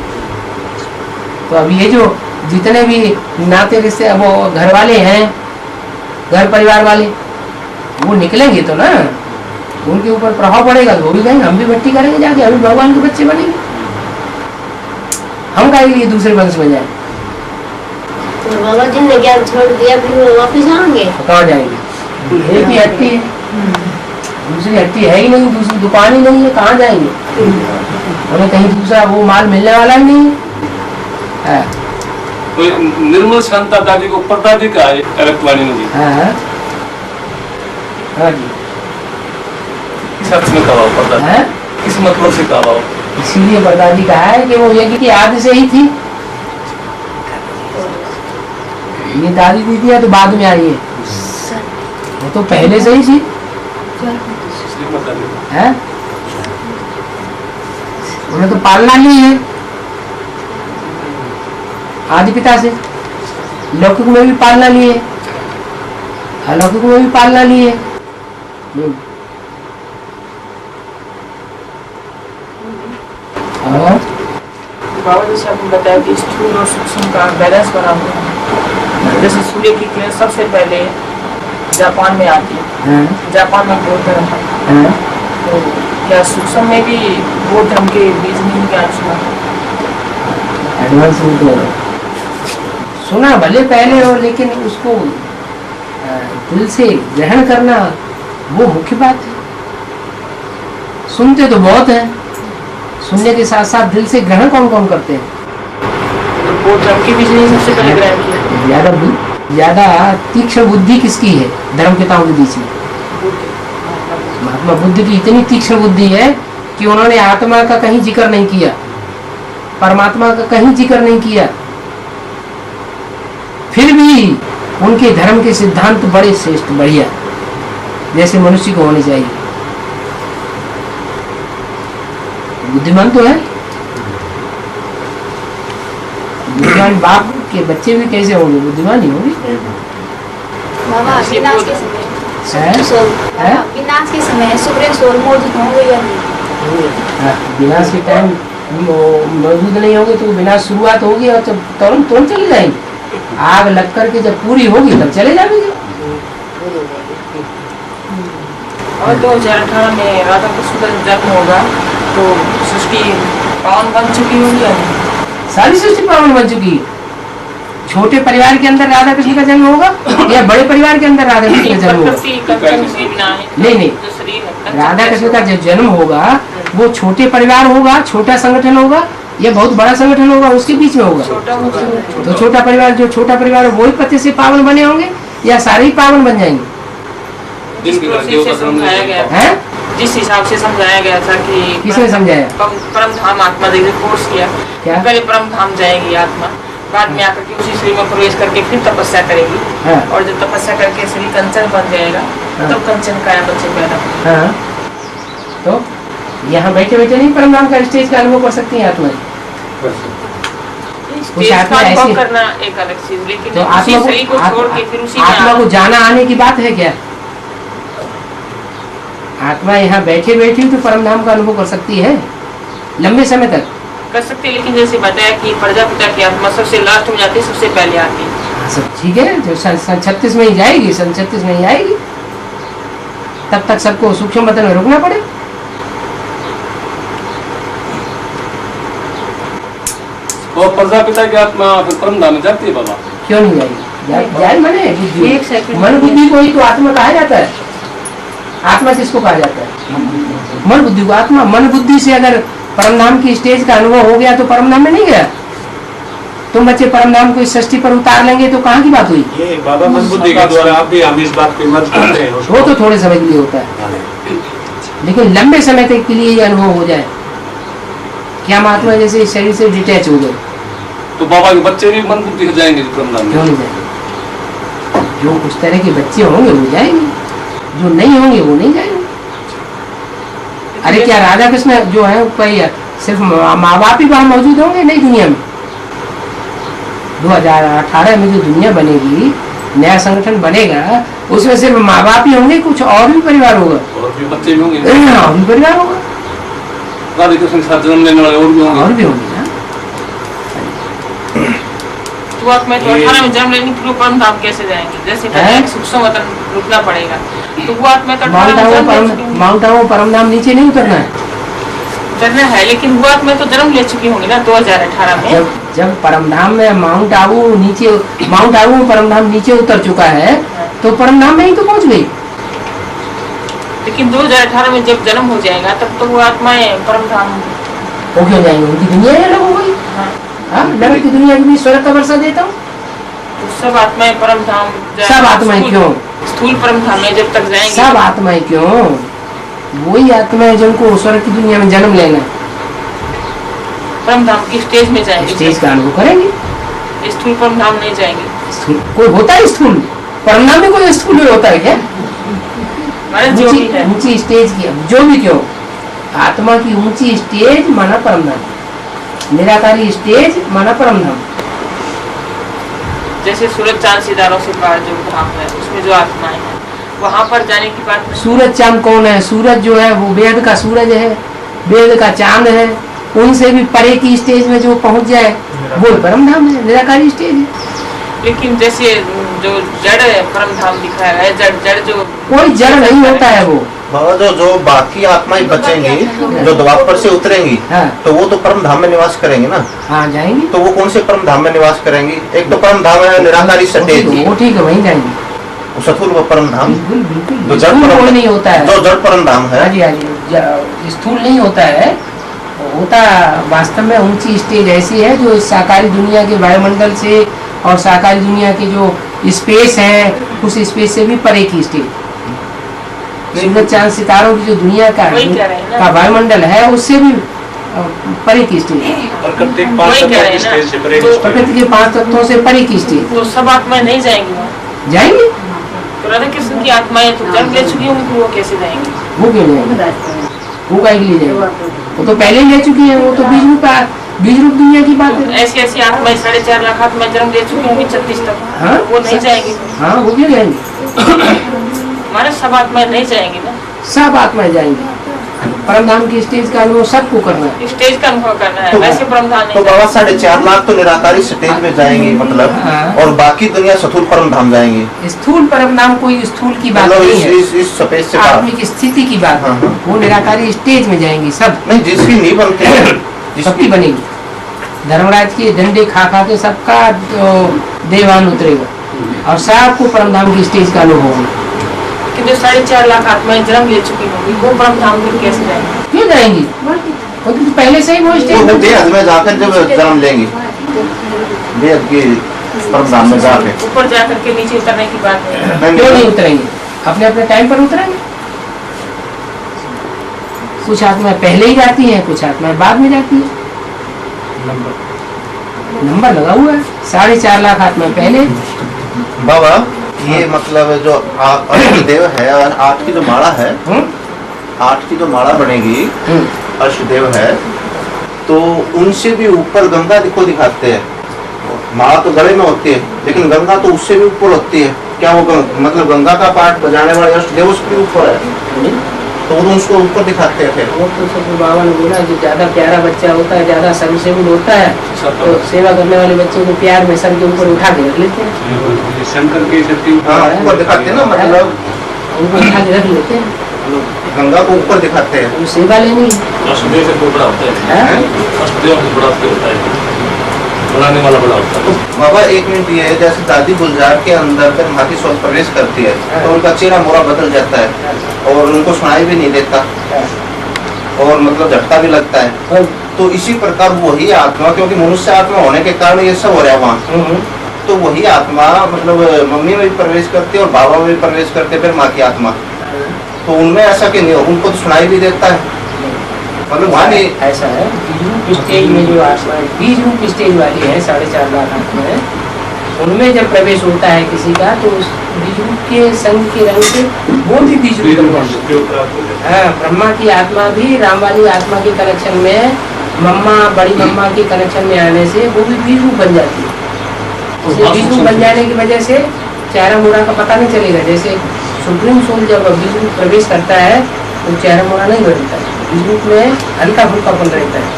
तो अब ये जो जितने भी नाते रिश्ते वो घर वाले हैं, घर परिवार वाले, वो निकलेंगे तो ना, उनके ऊपर प्रभाव पड़ेगा तो वो भी कहेंगे हम भी भट्टी करेंगे जाके, हम भी भगवान के बच्चे बनेंगे, हम कहेंगे ये दूसरे वंश में जाए। तो बाबा जी ने ज्ञान छोड़ दिया फिर वो वापिस आएंगे? कहाँ जाएंगे? एक ही हट्टी है, दूसरी हट्टी है ही नहीं, दूसरी दुकान ही नहीं है, कहाँ जाएंगे? उन्हें कहीं दूसरा वो माल मिलने वाला ही नहीं है। तो निर्मल शांता दादी को परदादी का है अलकवाणी जी। हाँ जी, किस अर्थ में कहा परदादी? किस मतलब से कहा? इसीलिए परदादी कहा है कि वो यज्ञ की आदि से ही थी। ये दादी दीदी है तो बाद में आई है, वो तो पहले से ही थी है? उन्हें तो पालना नहीं है आदि पिता से, लौकिक में भी पालना नहीं है, अलौकिक में भी पालना नहीं है। और बाबा जैसे आपने बताया कि स्थूल और सूक्ष्म का बैलेंस बना हुआ है। जैसे सूर्य की किरण सबसे पहले जापान में आती है, जापान में बौद्ध धर्म है, तो क्या सूक्ष्म में भी बौद्ध धर्म के बीज नहीं क्या सुना? एडवांस में तो सुना भले पहले हो, लेकिन उसको दिल से ग्रहण करना वो मुख्य बात है। सुनते तो बहुत है, सुनने के साथ साथ दिल से ग्रहण कौन कौन करते हैं? बौद्ध धर्म के बीज नहीं सबसे पहले ग्रहण किया। ज्यादा तीक्ष्ण बुद्धि किसकी है धर्म पिताओं के बीच में? महात्मा बुद्ध की इतनी तीक्ष्ण बुद्धि है कि उन्होंने आत्मा का कहीं जिक्र नहीं किया, परमात्मा का कहीं जिक्र नहीं किया, फिर भी उनके धर्म के सिद्धांत बड़े श्रेष्ठ बढ़िया, जैसे मनुष्य को होने चाहिए। बुद्धिमान तो है, बुद्धिमान बाप के बच्चे भी कैसे होंगे? बुद्धिमान ही होंगे। बाबा विनाश के समय विनाश के समय सूर्य सोल मौजूद होंगे या नहीं? विनाश के टाइम मौजूद नहीं होंगे तो विनाश शुरुआत होगी और जब तुरंत चले जाएंगे। आग लग करके जब पूरी होगी तब चले जाएंगे। और 2018 में राधा कृष्ण का जन्म होगा तो सृष्टि पावन बन चुकी होगी या नहीं? सारी सृष्टि पावन बन चुकी है। छोटे परिवार के अंदर राधा कृष्ण का जन्म होगा या बड़े परिवार के अंदर राधा कृष्ण का जन्म होगा? नहीं, राधा कृष्ण का जो जन्म होगा वो छोटे परिवार होगा, छोटा संगठन होगा या बहुत बड़ा संगठन होगा, उसके बीच में होगा। तो छोटा परिवार, जो छोटा परिवार वही पति से पावन बने होंगे या सारे ही पावन बन जाएंगे? जिस हिसाब से समझाया गया था कि किसने समझाया? परम धाम आत्मा देखिए कोर्स किया क्या? पहले परम धाम जाएगी आत्मा, बाद में आकर के उसी शरीर में प्रवेश करके फिर तपस्या करेगी। हाँ। और जब तपस्या करके शरीर कंचन बन जाएगा तब कंचन काया बच्चे पैदा। हाँ। तो यहाँ बैठे बैठे नहीं परम धाम का स्टेज का अनुभव कर सकती है आत्मा? उस आत्मा ऐसी करना एक अलग चीज, लेकिन तो उसी शरीर को छोड़ के फिर उसी आत्मा को जाना आने की बात है क्या? आत्मा यहाँ बैठे बैठे तो परम धाम का अनुभव कर सकती है लंबे समय तक कर सकती है, लेकिन जैसे बताया कि प्रजापिता की आत्मा सबसे लास्ट में जाती है, सबसे पहले आती है। सब ठीक है, जो सन 36 में ही जाएगी, सन 36 में ही आएगी, तब तक सबको सूक्ष्म बतन में रुकना पड़े। तो प्रजापिता की आत्मा फिर परम धाम में जाती है बाबा? क्यों नहीं जाएगी? जाए मने बुद्धि, एक सेकंड। मन बुद्धि को ही तो आत्मा कहा जाता है। आत्मा किसको कहा जाता है? मन बुद्धि को आत्मा। मन बुद्धि से अगर परमधाम की स्टेज का अनुभव हो गया तो परमधाम में नहीं गया। तुम बच्चे परमधाम को इस षष्ठी पर उतार लेंगे तो कहाँ की बात हुई? ये बाबा मन बुद्धि के द्वारा आप भी हम इस बात पे मत करते हैं वो तो थोड़े समय के लिए होता है, लेकिन लंबे समय तक के लिए ये अनुभव हो जाए कि हम आत्मा जैसे इस शरीर से डिटैच हो गए। तो बाबा के बच्चे भी मन बुद्धि से जाएंगे परमधाम में? क्यों नहीं जाएंगे? जो उस तरह के बच्चे होंगे वो जाएंगे, जो नहीं होंगे वो नहीं जाएंगे। अरे क्या राधा कृष्ण जो है कोई सिर्फ माँ बाप ही वहाँ मौजूद होंगे? नहीं, दुनिया में 2018 में जो दुनिया बनेगी, नया संगठन बनेगा, उसमें सिर्फ माँ बाप ही होंगे? कुछ और भी परिवार होगा? और भी बच्चे भी होंगे? और भी परिवार होगा, राधा कृष्ण के साथ जन्म लेने वाले और भी होंगे? और भी होंगे ना। शुरुआत में तो 18 में जन्म लेने के लिए परम धाम कैसे जाएंगे? जैसे हैं? सूक्ष्म वतन रुकना पड़ेगा, तो वो आत्मा तो 18 माउंट में जन्म ले आबू चुकी माउंट आबू परमधाम नीचे नहीं उतरना है। उतरना है, लेकिन वो आत्मा तो जन्म ले चुकी होंगी ना 2018 में। जब परमधाम में माउंट आबू परमधाम नीचे उतर चुका है तो परमधाम में ही तो पहुंच गई। लेकिन 2018 में जब जन्म हो जाएगा तब तो वो आत्माएं परम धाम वो क्यों जाएंगे? उनकी दुनिया ही अलग हो गई। हाँ, नरक की दुनिया की भी स्वर्ग का वर्षा देता हूँ। तो सब आत्माएं परम धाम सब आत्माएं क्यों? स्थूल परम धाम में जब तक जाएंगे सब आत्माएं क्यों? वही आत्माएं जिनको स्वर्ग की दुनिया में जन्म लेना है, परम धाम की स्टेज में जाएंगे, स्टेज का अनुभव करेंगे। स्थूल परम धाम नहीं जाएंगे। कोई होता है स्थूल परमधाम में? कोई स्थूल में होता है क्या? जो भी है ऊंची स्टेज की, जो भी क्यों, आत्मा की ऊंची स्टेज माना परमधाम, निराकारी स्टेज माना परमधाम। जैसे सूरज चांद सितारों से पार जो धाम है, उसमें जो आत्माएं हैं, वहाँ पर जाने की बात नहीं। सूरज चांद कौन है? सूरज जो है वो वेद का सूरज है, वेद का चांद है। उनसे भी परे की स्टेज में जो पहुंच जाए वो परमधाम है, निराकारी स्टेज है। लेकिन जैसे जो जड़ परम धाम दिखाया है, जड़ जो कोई जड़ नहीं होता है वो। बाबा जो बाकी आत्माएं बचेंगी, जो द्वापर से उतरेंगी, हाँ। तो वो तो परम धाम में निवास करेंगे ना? हाँ, जाएंगी। तो वो कौन से परम धाम में निवास करेंगी? एक तो परम धाम है निराकारी स्टेज, वो ठीक है, वहीं जाएंगी। सथुल व परम धाम, बिल्कुल बिल्कुल। जो जड़ स्थूल परम कोई नहीं होता है, जो जड़ परम धाम है। हाँ जी, हाँ जी, स्थूल नहीं होता है। होता वास्तव में ऊंची स्टेज ऐसी है जो साकारी दुनिया के वायुमंडल से और साकारी दुनिया के जो स्पेस है, उस स्पेस से भी परे की स्टेज। सूरज चांद सितारों की जो दुनिया का वायुमंडल है, उससे भी परे की स्टेज। प्रकृति के 5 तत्वों से परे की स्टेज। तो सब आत्माएं नहीं जाएंगी वहाँ? जाएंगे। तो राधा कृष्ण की आत्माएं तो जन्म ले चुकी होंगी, वो कैसे जाएंगी? वो क्यों जाएंगे? वो काहे के लिए जाएंगे? वो तो पहले ही ले चुकी है, वो तो बीज रूप दुनिया की बात है। ऐसी ऐसी आत्माएं 4.5 लाख आत्माएं जन्म ले चुकी होंगी 36 तक। हाँ? वो नहीं जाएंगी? हाँ, वो क्यों जाएंगे? हमारे सब आत्माएं नहीं जाएंगी ना? सब आत्माएं जाएंगी। परमधाम की स्टेज का अनुभव सबको करना है। स्टेज का अनुभव करना है, तो वैसे परमधाम तो नहीं। बाबा 4.5 लाख तो निराकारी स्टेज में जाएंगे मतलब, हाँ। और बाकी दुनिया सथुल परम धाम जाएंगे। स्थूल परमधाम कोई स्थूल की बात मतलब नहीं है, इस स्पेस से बाहर। आत्मिक स्थिति की बात है। हाँ, हाँ। वो निराकारी स्टेज में जाएंगी सब। नहीं, जिसकी नहीं बनती है, सबकी जिसकी बनेगी। धर्मराज के डंडे खा खा के सबका देवान उतरेगा और सबको परमधाम की स्टेज का अनुभव होगा। कि जो 4.5 लाख आत्माएं जन्म ले चुकी होंगी, वो परमधाम में कैसे जाएंगी? क्यों जाएंगी? वो तो पहले से ही वो स्टेज वो बेहद में जाकर जब जन्म लेंगे, बेहद की परमधाम में जाके ऊपर जाकर के नीचे उतरने की बात है। क्यों नहीं उतरेंगे? अपने अपने टाइम पर उतरेंगे। कुछ आत्माएं पहले ही जाती हैं, कुछ आत्माएं बाद में जाती हैं। नंबर लगा हुआ है। 4.5 लाख आत्माएं पहले। बाबा ये मतलब जो अष्टदेव है, 8 की जो माला है, 8 की जो माला बनेगी, अष्टदेव है, तो उनसे भी ऊपर गंगा को दिखाते हैं। माला तो गले में होती है, लेकिन गंगा तो उससे भी ऊपर होती है। क्या वो मतलब गंगा का पाठ बजाने वाले अष्टदेव उसके भी ऊपर है, तो वो उसको ऊपर दिखाते हैं। वो तो सब बाबा ने बोला, जो ज्यादा प्यारा बच्चा होता है, ज्यादा सर्वसेवक होता है, तो सेवा करने वाले बच्चे को प्यार में सर के ऊपर उठा के रख लेते हैं। शंकर की शक्ति ऊपर दिखाते हैं ना, मतलब उनको उठा के रख लेते हैं, गंगा को ऊपर दिखाते हैं। वो सेवा लेनी अष्टदेव से कोई बड़ा होता है? अष्टदेव से बड़ा होता है? सुनाने वाला बड़ा होता है। बाबा एक मिनट, ये है जैसे दादी गुलजार के अंदर फिर माँ की सोच प्रवेश करती है तो उनका चेहरा मोरा बदल जाता है और उनको सुनाई भी नहीं देता और मतलब झटका भी लगता है। तो इसी प्रकार वही आत्मा, क्योंकि मनुष्य आत्मा होने के कारण ये सब हो रहा है वहाँ, तो वही आत्मा मतलब मम्मी में भी प्रवेश करती है और बाबा में भी प्रवेश करते फिर माँ की आत्मा, तो उनमें ऐसा कि नहीं, उनको तो सुनाई भी देता है मतलब वहाँ नहीं। ऐसा है बीज रूप स्टेज में जो आत्मा बीज रूप स्टेज वाली है 4.5 लाख आत्माएं, उनमें जब प्रवेश होता है किसी का तो उस बीज रूप के संग के रंग से वो भी बीज रूप, हाँ ब्रह्मा की आत्मा भी राम वाली आत्मा के कनेक्शन में मम्मा बड़ी मम्मा के कनेक्शन में आने से वो भी बीज रूप बन जाती है। उससे बीज रूप बन जाने की वजह से चेहरा मोरा का पता नहीं चलेगा। जैसे सुप्रीम सोल जब बीज रूप प्रवेश करता है तो चेहरा मोरा नहीं बनता है, बीज रूप में हल्का फुल्कापन रहता है।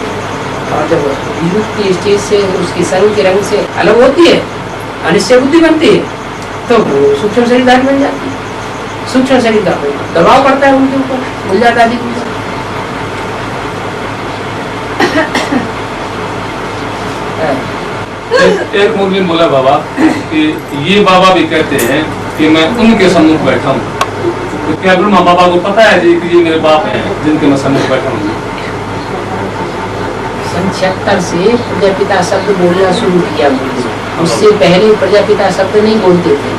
और जब बीज रूप की स्टेज से उसकी संग के रंग से अलग होती है, अनिश्चय बुद्धि बनती है, तो सूक्ष्म शरीरधारी बन जाती है। सूक्ष्म शरीर का दबाव पड़ता है उनके ऊपर, गुलजार दादी के ऊपर। एक मुर्गी बोला बाबा कि ये बाबा भी कहते हैं कि मैं उनके सम्मुख बैठा हूँ, तो क्या ब्रह्मा बाबा को पता है जी कि ये मेरे बाप हैं जिनके मैं सम्मुख बैठा हूँ? 76 से प्रजापिता शब्द बोलना शुरू किया, उससे पहले प्रजापिता शब्द नहीं बोलते थे।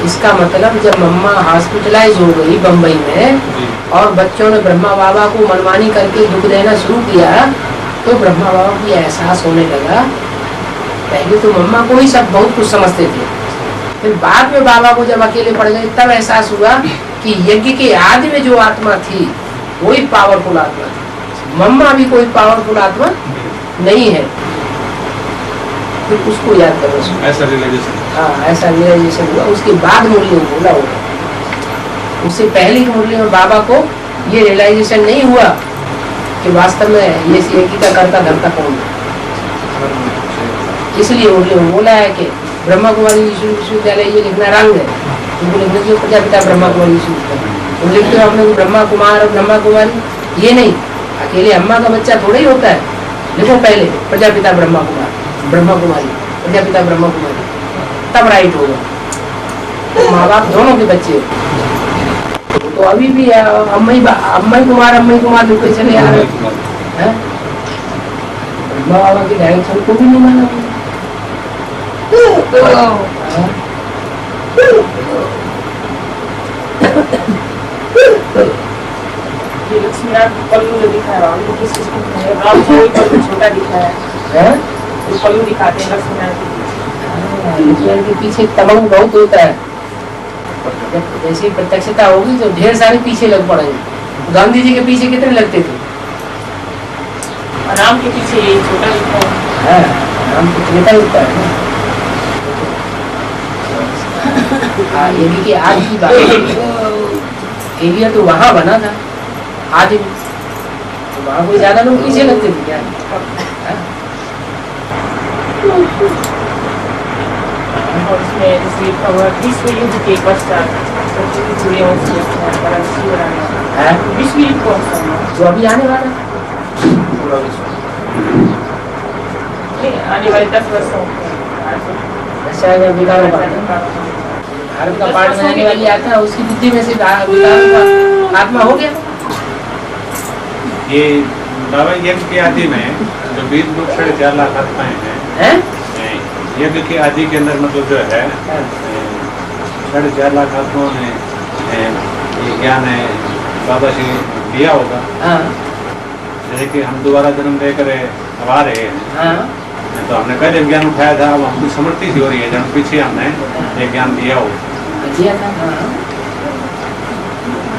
इसका मतलब जब मम्मा हॉस्पिटलाइज हो गई बम्बई में और बच्चों ने ब्रह्मा बाबा को मनमानी करके दुख देना शुरू किया तो ब्रह्मा बाबा को एहसास होने लगा। पहले तो मम्मा को ही सब बहुत कुछ समझते थे, फिर बाद में बाबा को जब अकेले पड़ गए तब एहसास हुआ कि यज्ञ के आदि में जो आत्मा थी वही पावरफुल आत्मा थी, मम्मा भी कोई पावरफुल आत्मा नहीं है। फिर उसको याद करो, ऐसा रियलाइजेशन, हाँ ऐसा रियलाइजेशन हुआ। उसके बाद मुरली में बोला होगा, उससे पहले की मुरली में बाबा को ये रियलाइजेशन नहीं हुआ कि वास्तव में ये यज्ञ का करता धरता कौन है। इसलिए मुरली में बोला है कि ब्रह्मा कुमारी विश्वविद्यालय ये लिखना रंग है, तुमको लिखने के प्रजापिता ब्रह्मा कुमारी विश्वविद्यालय, तुम लिखते हो अपने ब्रह्मा कुमार और ब्रह्मा कुमारी, ये नहीं, अकेले अम्मा का बच्चा थोड़ा ही होता है। लिखो पहले प्रजापिता ब्रह्मा कुमार ब्रह्मा कुमारी, प्रजापिता ब्रह्मा कुमारी, तब राइट होगा। तो माँ बाप दोनों के बच्चे तो अभी भी अम्मा कुमार लिखते चले आ रहे हैं। ब्रह्मा बाबा की डायरेक्शन को भी नहीं माना। पल्लू जो दिखाया है किस चीज को राम जी वही पल्लू छोटा दिखाया है, वो पल्लू दिखाते हैं लक्ष्मीनारायण के पीछे तमंग बहुत होता है। जैसे प्रत्यक्षता होगी तो ढेर सारे पीछे लग पड़ेंगे। गांधी जी के पीछे कितने लगते थे? राम के पीछे ये छोटा दिखता है, राम को छोटा होता है। यदि कि आज की बात एरिया तो वहाँ बना था आदि में, तो वहाँ कोई ज्यादा लोग पीछे लगते थे क्या? और इसमें जैसे विश्व युद्ध के पश्चात विश्व युद्ध कौन सा जो अभी आने वाला आने वाले 10 वर्षों भारत का पार्ट में आने वाली आता है, उसकी बुद्धि में से आत्मा हो गया। ये बाबा यज्ञ के आदि में जो 20 लोग 4.5 लाख आत्माएं हैं, यज्ञ के आदि के अंदर मतलब जो है 4.5 लाख आत्माओं ने ये ज्ञान है बाबा से दिया होगा। जैसे कि हम दोबारा जन्म लेकर अब आ रहे हैं, तो हमने पहले ज्ञान उठाया था, अब हमको समृद्धि सी हो रही है, जन्म पीछे हमने ये ज्ञान दिया हो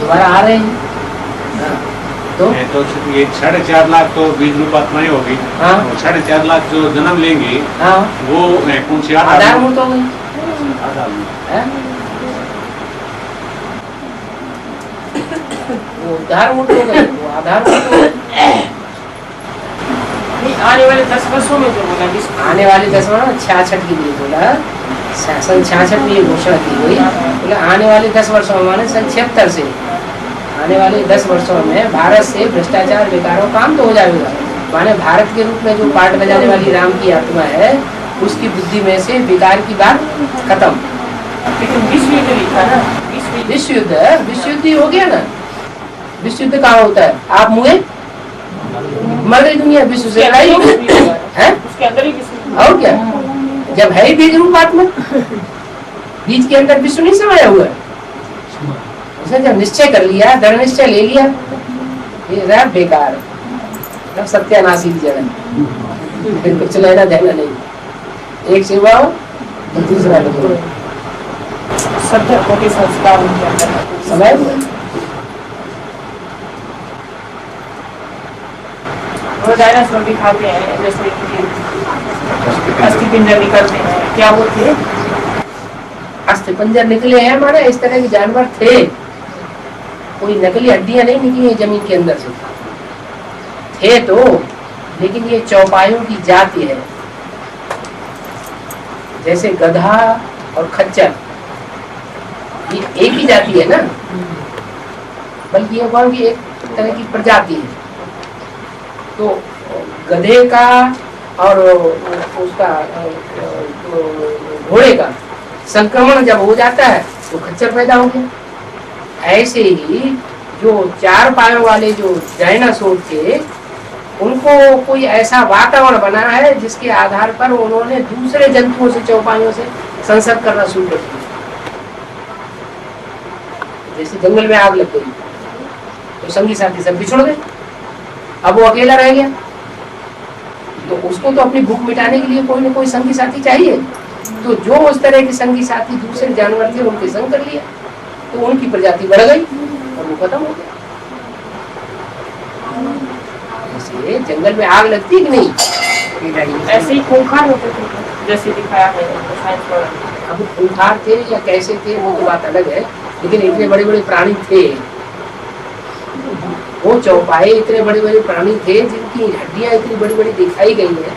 दोबारा आ रहे हैं। तो ये 4.5 लाख तो 20 रूप आत्माएं होगी, 4.5 लाख जो जन्म लेंगी वो कौन सी आधार मूर्त हो गई। वो आधार मूर्त हो गई, वो आधार मूर्त हो गई। आने वाले 10 वर्षों में जो बोला, आने वाले 10 वर्ष 66 के लिए बोला, सन 66 में ये घोषणा की गई। बोला आने वाले 10 वर्षों में सन 76 से आने वाले 10 वर्षों में भारत से भ्रष्टाचार बेकारों काम तो हो जाएगा। माने भारत के रूप में जो पार्ट बजाने वाली राम की आत्मा है, उसकी बुद्धि में से विकार की बात खत्म। लेकिन विश्व युद्ध लिखा ना, विश्व युद्ध है, विश्व युद्ध ही हो गया ना। विश्व युद्ध कहाँ होता है? आप मुए मर गई दुनिया, विश्व से लड़ाई हो गई है। उसके अंदर ही विश्व। और क्या, जब है ही बीज रूप आत्मा, बीज के अंदर विश्व नहीं समाया हुआ है। उसने जब निश्चय कर लिया, दृढ़ निश्चय ले लिया, ये रहा बेकार, अब सत्यानाशी की जगह, फिर कुछ लेना देना नहीं। एक सेवा हो तो दूसरा लोग सब धर्मों के संस्कार उनके अंदर समय। वो डायनासोर भी खाते हैं, जैसे अस्थि पिंजर निकलते हैं, क्या वो थे? अस्थि पंजर निकले हैं, माने इस तरह के जानवर थे। कोई नकली हड्डियां नहीं निकली है जमीन के अंदर से, थे तो, लेकिन ये चौपायों की जाति है। जैसे गधा और खच्चर, ये एक ही जाति है ना, बल्कि ये कौन की एक तरह की प्रजाति है। तो गधे का और उसका घोड़े का संक्रमण जब हो जाता है तो खच्चर पैदा हो गया। ऐसे ही जो चार पायों वाले जो डायनासोर थे, उनको कोई ऐसा वातावरण बना है जिसके आधार पर उन्होंने दूसरे जंतुओं से, चौपाइयों से संसर्ग करना शुरू कर दिया। जैसे जंगल में आग लग गई तो संगी साथी सब बिछुड़ गए, अब वो अकेला रह गया, तो उसको तो अपनी भूख मिटाने के लिए कोई ना कोई संगी साथी चाहिए। तो जो उस तरह के संगी साथी दूसरे जानवर थे, उनके संग कर लिया, तो उनकी प्रजाति बढ़ गई और वो खत्म हो गया। जैसे जंगल में आग लगती कि नहीं, ऐसे ही खूंखार होते थे, जैसे दिखाया है साइंस पर। अब खूंखार थे या कैसे थे वो तो बात अलग है, लेकिन इतने बड़े बड़े प्राणी थे, वो चौपाए इतने बड़े बड़े प्राणी थे जिनकी हड्डियां इतनी बड़ी बड़ी दिखाई गई है,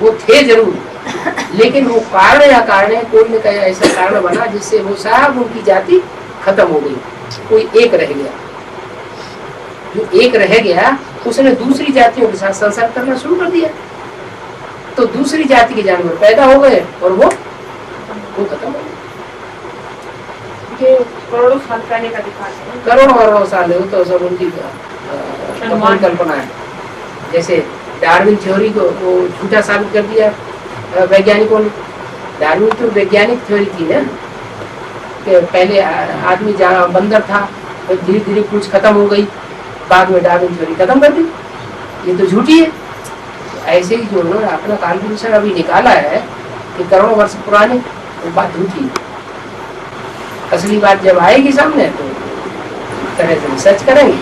वो थे जरूर, लेकिन वो कारण या कारण कोई न कोई ऐसा कारण बना जिससे वो सब उनकी जाति खत्म हो गई, कोई एक रह गया। जो एक रह गया उसने दूसरी जातियों के साथ संसर्ग करना शुरू कर दिया, तो दूसरी जाति के जानवर पैदा हो गए और वो खत्म हो गए। करोड़ों साल पहले का दिखाते हैं, करोड़ों साल है, तो सब उनकी कल्पना है। जैसे डार्विन थ्योरी को वो झूठा साबित कर दिया वैज्ञानिकों ने। डार्विन तो वैज्ञानिक थ्योरी थी ना, कि पहले आदमी जहाँ बंदर था, फिर धीरे धीरे कुछ खत्म हो गई, बाद में डार्विन थ्योरी खत्म कर दी। ये तो झूठी है। ऐसे ही जो उन्होंने अपना कॉन्क्लूजन अभी निकाला है कि करोड़ों वर्ष पुराने, वो बात झूठी है। असली बात जब आएगी सामने तो तरह से रिसर्च करेंगे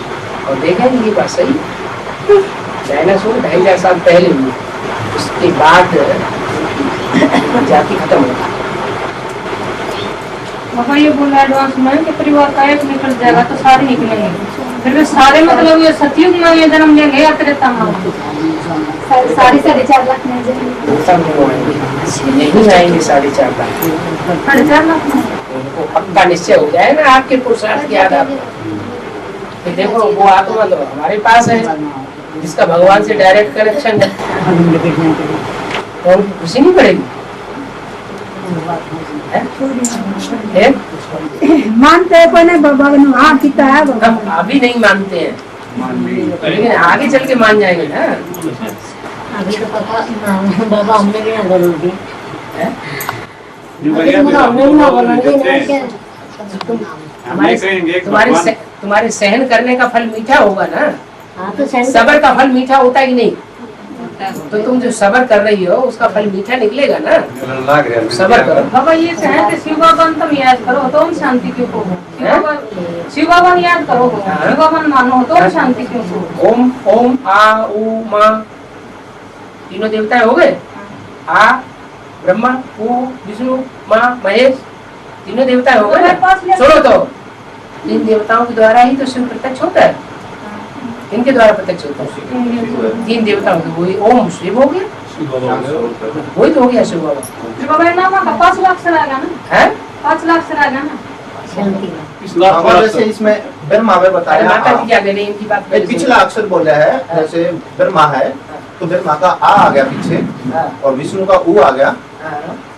और देखेंगे ये बात सही। डायनासोर 2500 साल पहले हुई, उसके बाद जाति खत्म हो गई। बाबा ये बोला एडवांस में कि परिवार का एक निकल जाएगा तो सारे निकलेंगे, फिर भी सारे मतलब ये सतयुग में जन्म लेंगे या त्रेता में? साढ़े 4.5 लाख नहीं नहीं आएंगे 4.5 लाख। 4.5 लाख पक्का निश्चय हो जाएगा आपके पुरुषार्थ के आधार पर। देखो वो आत्मा तो हमारे पास है, जिसका भगवान से डायरेक्ट कनेक्शन है, तो उनको खुशी नहीं पड़ेगी। मानते हैं कोई नहीं बाबा ने हाँ कितना है, हम अभी नहीं मानते हैं, लेकिन आगे चल के मान जाएंगे ना। अभी तो पता बाबा हमने भी ना बोलोगे, तुम्हारे सहन करने का फल मीठा होगा ना। हाँ तो सबर का फल मीठा होता है कि नहीं? तो तुम जो सबर कर रही हो उसका फल मीठा निकलेगा ना। सबर करो। बाबा ये कहें कि शिव बाबा तुम याद करो तो हम शांति क्यों हो? शिव बाबा याद करो, शिव बाबा मानो तो हम शांति क्यों हो? ओम ओम आ उ मा, तीनों देवता हो गए। आ ब्रह्मा, उ विष्णु, माँ महेश, तीनों देवता हो गए ना। सुनो तो, इन देवताओं के द्वारा ही तो शिव प्रत्यक्ष होता है। इनके द्वारा प्रत्यक्ष होता है। 3 देवताओं के, वही ओम शिव हो गया, वही तो हो गया शिव बाबा। शिव बाबा नाम का 5 लाख से रहेगा ना? है 5 लाख से रहेगा ना? पिछला और जैसे इसमें ब्रह्मा में अरे बताया माता जी क्या कह रही हैं इनकी बात एक पिछला अक्षर बोला है, जैसे ब्रह्मा है तो ब्रह्मा का आ गया पीछे और विष्णु का ऊ आ गया,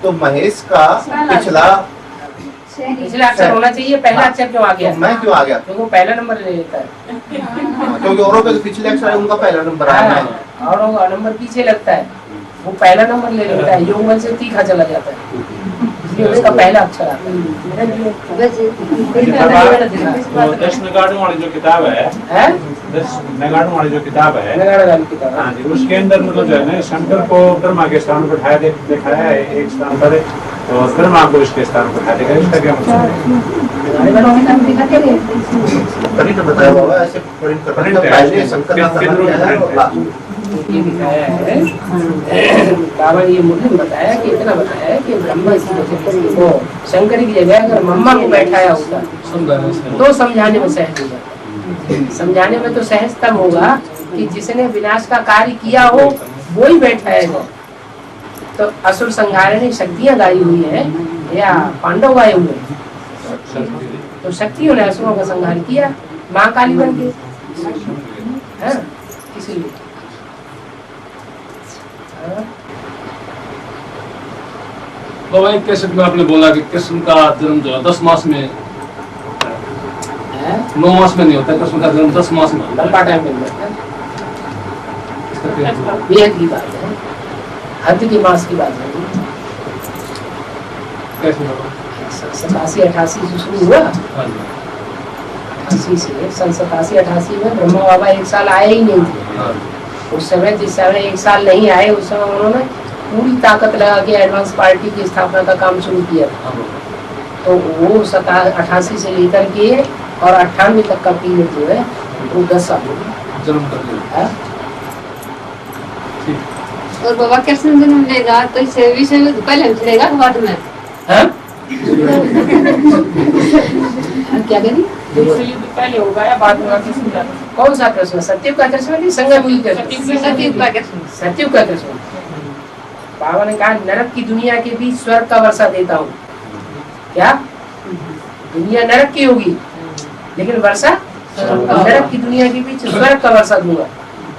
तो महेश का पिछला पिछला अक्षर होना चाहिए, पहला अक्षर क्यों आ गया? तो मैं क्यों आ गया? क्योंकि वो पहला नंबर ले लेता है। क्योंकि औरों के पिछले अक्षर है, उनका पहला नंबर आया है। और नंबर पीछे लगता है, वो पहला नंबर ले लेता है, योग बल से तीखा चला जाता है, इसलिए उसका पहला अक्षर आता वो 10 नगाड़ों वाली जो किताब है, 10 नगाड़ों वाली जो किताब है, हाँ जी, उसके अंदर मतलब जो है ना शंकर को ब्रह्मा के स्थान पर उठाया दिखाया है एक स्थान पर, और ब्रह्मा को इसके स्थान पर उठाया दिखाया, इसका क्या मतलब पढ़ी तो बताया बाबा, ऐसे पढ़ी तो पहले शंकर का है ये दिखाया है बाबा ने, ये मुझे बताया कि इतना बताया है कि ब्रह्मा की वजह को शंकर की जगह अगर मम्मा को बैठाया होगा तो समझाने में सहज होगा। समझाने में तो सहज तब होगा कि जिसने विनाश का कार्य किया हो वो ही बैठाएगा। तो असुर संहारणी शक्तियां गाई हुई है या पांडव गाए हुए, तो शक्तियों ने असुरों का संहार किया माँ काली बन के, इसीलिए बाबा एक कैसेट में आपने बोला कि कृष्ण का जन्म जो है 10 मास में, 9 मास में नहीं होता, कृष्ण का जन्म 10 मास में होता है। लंबा टाइम मिल जाता है, बेहद की बात है, हद की मास की बात है। कैसे बाबा? 87-88 से शुरू हुआ, 88 से सन 87-88 में ब्रह्मा बाबा एक साल आए ही नहीं थे। उस समय जिस समय एक साल नहीं आए उस समय उन्होंने पूरी ताकत लगा के एडवांस पार्टी की स्थापना का काम शुरू किया। तो वो 88 से लेकर के और 98 तक का पीरियड जो है वो 10 साल हो गया जन्म कर लिया। और बाबा कृष्ण जन्म लेगा तो इस विषय में पहले हम चलेगा बाद में क्या करें? पहले होगा या बाद में? कौन सा कृष्ण? सत्युग का कृष्ण नहीं, संगमयुगी का कृष्ण? सतयुग का कृष्ण। सत्युग का कृष्ण। बाबा ने कहा नरक की दुनिया के बीच स्वर्ग का वर्षा देता हूँ। क्या दुनिया नरक की होगी लेकिन वर्षा नरक की दुनिया के बीच स्वर्ग का वर्षा दूंगा।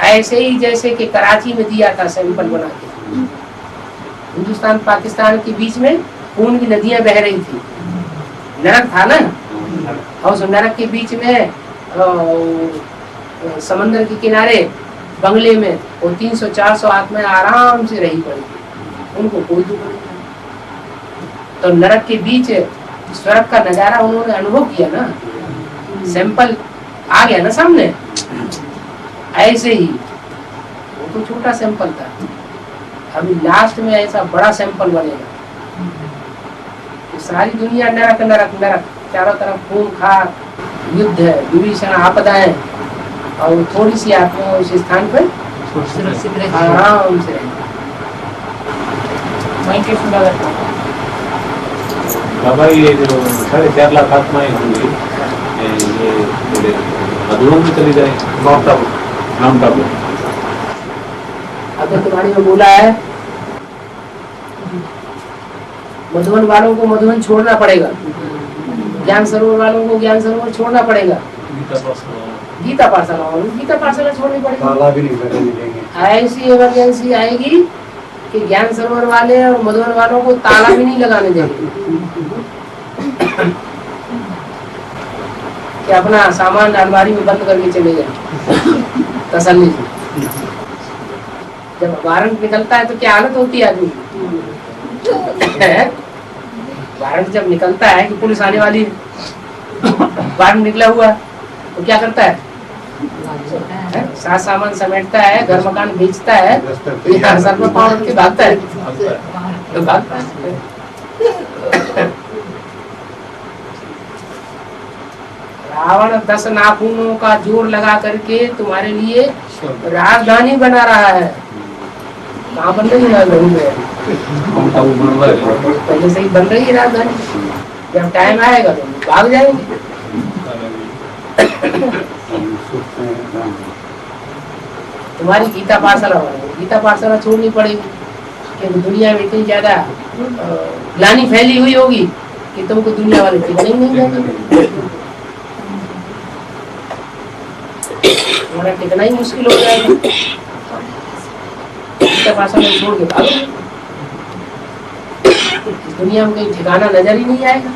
ऐसे ही जैसे कि कराची में दिया था सैंपल बना के, हिंदुस्तान पाकिस्तान के बीच में खून की नदियां बह रही थी, नरक था ना, और उस नरक के बीच में समंदर के किनारे बंगले में वो 300-400 आत्माएं आराम से रही पड़ी, उनको कोई दुख नहीं था। तो नरक के बीच स्वर्ग का नजारा उन्होंने अनुभव किया ना, सैंपल आ गया ना सामने। ऐसे ही वो तो छोटा सैंपल था, अभी लास्ट में ऐसा बड़ा सैंपल बनेगा। सारी दुनिया नरक नरक नरक, चारों तरफ खून खार युद्ध है, विभीषण आपदाएं, और थोड़ी सी आत्मा उस स्थान पर आराम से बाबा ये जो 4.5 लाख आत्माएं हुई ये मधुबन में चली जाए, माउंट आबू। अब तुम्हारी में बोला है मधुबन वालों को मधुबन छोड़ना पड़ेगा, ज्ञान सरोवर वालों को ज्ञान सरोवर छोड़ना पड़ेगा, गीता पाठशाला वालों को गीता पाठशाला छोड़नी पड़ेगी। ऐसी इमरजेंसी आएगी कि ज्ञान सरोवर वाले और मधुबन वालों को ताला भी नहीं लगाने देंगे कि अपना सामान अलमारी में बंद करके चले जाए तसल्ली से। जब वारंट निकलता है तो क्या हालत होती है आदमी वारंट जब निकलता है कि पुलिस आने वाली है, वारंट निकला हुआ तो क्या करता है? सारा सामान समेटता है, घर मकान बेचता है, सर में पाँव रख के भागता है, तो भागता है। रावण 10 नाखूनों का जोर लगा करके तुम्हारे लिए राजधानी बना रहा है। कहाँ बन रही है राजधानी? पहले से ही बन रही है राजधानी, जब टाइम आएगा तो भाग जाएंगे। तुम्हारी गीता पाठशाला छोड़नी पड़ेगी क्योंकि दुनिया में इतनी ज्यादा ग्लानि फैली हुई होगी कि तुमको दुनिया वाले टिकने ही नहीं जाएंगे, तुम्हारा टिकना ही मुश्किल हो जाएगा। भाषा में छोड़ के भागो, दुनिया में कहीं ठिकाना नजर ही नहीं आएगा।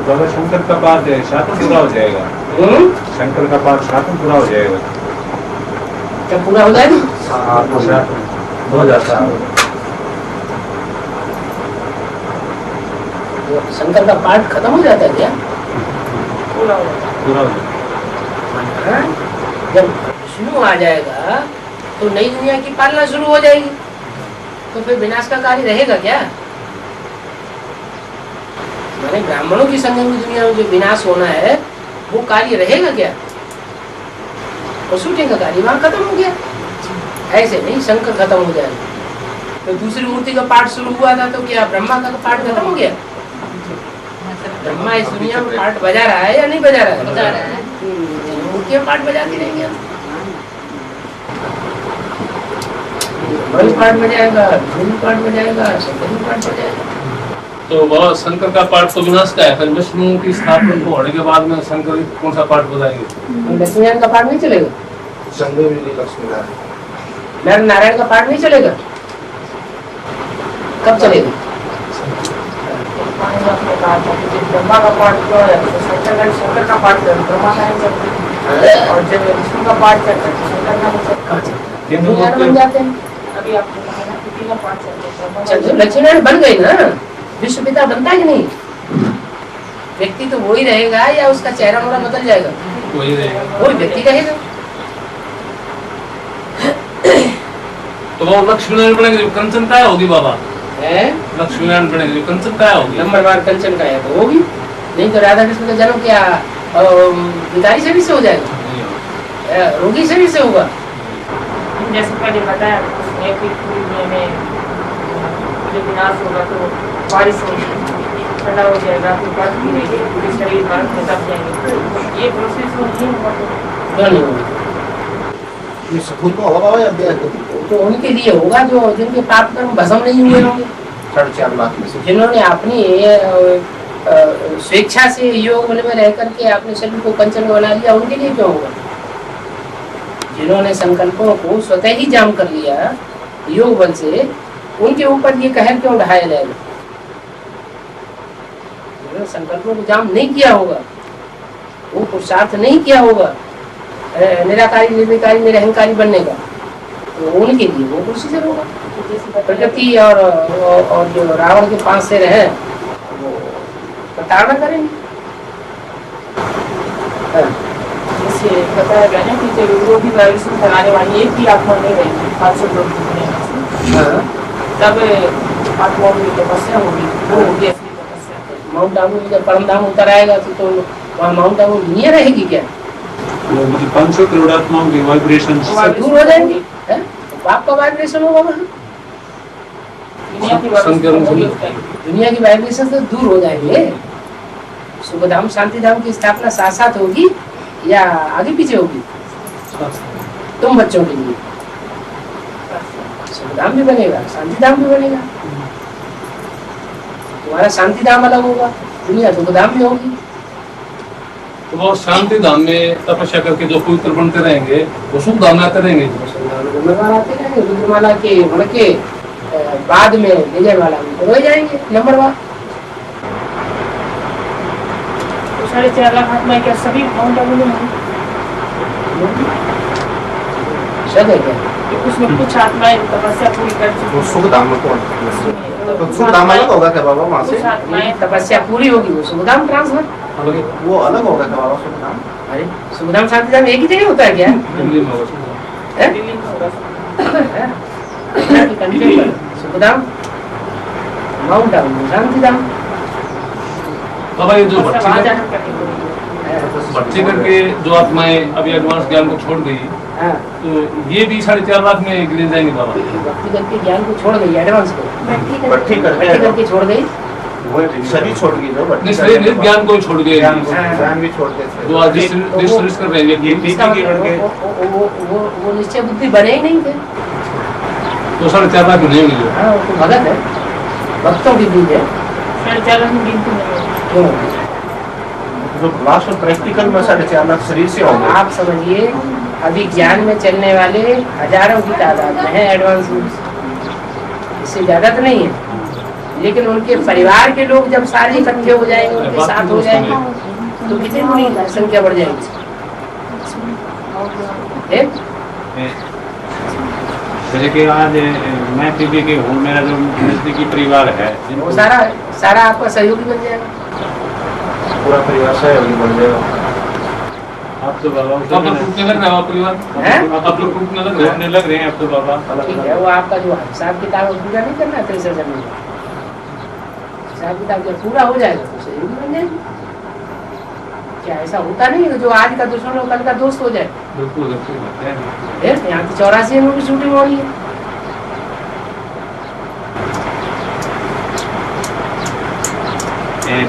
बाबा शंकर का पाठ है शासन पूरा हो जाएगा। शंकर का पाठ शासन पूरा हो जाएगा। क्या पूरा हो जाएगा? हो जाता है। शंकर का पाठ खत्म हो जाता है क्या? पूरा हो जाता है। पूरा हो जाएगा। जब विष्णु आ जाएगा तो नई दुनिया की पालना शुरू हो जाएगी, तो फिर विनाश का कार्य रहेगा क्या? माने ब्राह्मणों की संगम की दुनिया में जो विनाश होना है वो कार्य रहेगा क्या? पशुटे का कार्य वहां खत्म हो गया। ऐसे नहीं शंकर खत्म हो जाएगा। तो दूसरी मूर्ति का पाठ शुरू हुआ था तो क्या ब्रह्मा का पाठ खत्म हो गया? ब्रह्मा इस दुनिया में पाठ बजा रहा है या नहीं बजा रहा है? बजा रहा है। मूर्तियां पाठ बजाती रहेंगे, बड़ी पाठ बजाएगा, विष्णु पाठ बजाएगा, शंकर पाठ बजाएगा। तो बाबा शंकर का पाठ तो विनाश का है, फिर विष्णु की स्थापना को होने के बाद में शंकर कौन सा पाठ बजाएंगे? लक्ष्मीनारायण का पाठ नहीं चलेगा? नर नारायण का पाठ नहीं चलेगा? कब चलेगा? ब्रह्मा का पाठ क्यों है? शंकर का पाठ ब्रह्मा का नहीं चलता, और जब विष्णु का पाठ चलता है शंकर का नहीं चलता। बन जाते हैं। अभी आपको बताया कि तीनों पाठ चलते हैं। लक्ष्मीनारायण बन गई ना, विश्व पिता बनता है कि नहीं? व्यक्ति तो वही रहेगा या उसका चेहरा मोड़ा बदल जाएगा? वही रहेगा, वही व्यक्ति रहेगा। तो वो लक्ष्मीनारायण बनेंगे जो कंचन काया होगी बाबा, है लक्ष्मीनारायण बनेंगे जो कंचन काया होगी। नंबर बार कंचन का है तो होगी, नहीं तो राधा कृष्ण का जन्म क्या भिखारी शरीर से हो जाएगा? रोगी शरीर से होगा। जैसे पहले बताया एक पूरी दुनिया में जब विनाश होगा तो बारिश होगी, ठंडा हो जाएगा, फिर बर्फ गिरेगी, पूरे शरीर बर्फ में दब जाएंगे। ये प्रोसेस नहीं होगा ये सपूत को होगा बाबा या तो उनके लिए होगा जो जिनके पाप कर्म भस्म नहीं हुए होंगे, 4.5 लाख में से जिन्होंने अपनी स्वेच्छा से योग बल में रह करके अपने शरीर को कंचन बना लिया, उनके लिए क्यों होगा? जिन्होंने संकल्पों को स्वतः ही जाम कर लिया योग बल से, उनके ऊपर ये कहर क्यों ढाया जाएगा? जिन्होंने संकल्पों को जाम नहीं किया होगा, वो पुरुषार्थ नहीं किया होगा निराकारी निर्विकारी निरहंकारी बनने का, तो उनके लिए वो प्रोसीजर होगा। प्रकृति और जो रावण के 5 सिर हैं वो प्रताड़ना करेंगे। जैसे बताया गया ना कि जब विरोधी वायरस फैलाने वाली एक ही आत्मा नहीं रहेगी 500 लोग तब आत्माओं की तपस्या होगी, वो होगी असली तपस्या। माउंट आबू जब परम धाम उतर आएगा तो वहाँ माउंट आबू दुनिया रहेगी क्या? 500 करोड़ आत्माओं की वाइब्रेशन दूर हो जाएंगे। बाप का वाइब्रेशन होगा वहाँ, दुनिया की वाइब्रेशन से दूर हो जाएंगे। सुखधाम शांति धाम की स्थापना साथ साथ होगी या आगे पीछे होगी? तुम बच्चों के लिए सुखधाम भी बनेगा, शांति धाम भी बनेगा। तुम्हारा शांति धाम अलग होगा, दुनिया सुखधाम भी होगी। तो वो शांति धाम में तपस्या करके जो पवित्र बनते रहेंगे वो सुख धाम में आते रहेंगे। रुद्रमाला के बढ़ के बाद में विजयमाला में हो जाएंगे नंबर 1। तो 4.5 लाख आत्मा क्या सभी माउंट आबू में होंगी? सद है क्या? उसमें कुछ आत्माएं तपस्या पूरी कर चुकी हैं। सुखधाम में कौन? तो सुखधाम अलग होगा क्या बाबा वहाँ से? कुछ आत्माएं तपस्या पूरी होगी वो सुखधाम ट्रांसफर, वो अलग होगा क्या बाबा सुखधाम? अरे सुखधाम शांति धाम एक ही जगह होता है क्या? दिल्ली में होगा। दिल्ली में होगा। सुखधाम माउंट आबू शांति धाम। बाबा ये जो वहाँ जाकर करके भक्ति करके जो आत्माएं अभी एडवांस ज्ञान को छोड़ गई, हाँ, तो ये भी 4.5 लाख में गिने जाएंगे बाबा। भक्ति करके ज्ञान को छोड़ गई, एडवांस को भट्टी करके करके छोड़ गई, शरीर छोड़ गई जो नहीं शरीर नहीं, ज्ञान को छोड़ गए, ज्ञान भी छोड़ते थे। वो आज डिस्ट्रिक्ट कर रहे हैं, ये पीछे की लड़के वो निश्चय बुद्धि बने ही नहीं थे। तो 4.5 लाख नहीं मिले। हाँ, वो तो भगत है, भक्तों की बुद्धि है। 4.5 में गिनती नहीं। क्यों? जो लास्ट में प्रैक्टिकल में 4.5 लाख शरीर से होंगे। आप समझिए, अभी ज्ञान में चलने वाले हजारों की तादाद में है एडवांस रूप से, इससे ज्यादा तो नहीं है। लेकिन उनके परिवार के लोग जब सारे इकट्ठे हो जाएंगे, उनके साथ हो जाएंगे, तो कितनी बड़ी संख्या बढ़ जाएगी। जैसे कि आज मैं पीपी के हूँ, मेरा जो नजदीकी परिवार है वो सारा आपका सहयोगी बन जाएगा, पूरा परिवार सहयोगी बन जाएगा। आप तो बाबा आप लोग टूटने लग रहे हो, परिवार आप लोग टूटने लग रहे लग रहे हैं अब तो बाबा। ठीक है। वो आपका जो हिसाब किताब पूरा नहीं करना 63 जमीन, हिसाब किताब जब पूरा हो जाएगा तो सहयोगी बन जाएगी। क्या ऐसा होता नहीं है जो आज का दुश्मन हो कल का दोस्त हो जाए? बिल्कुल यहाँ की 84 में भी शूटिंग हो रही है।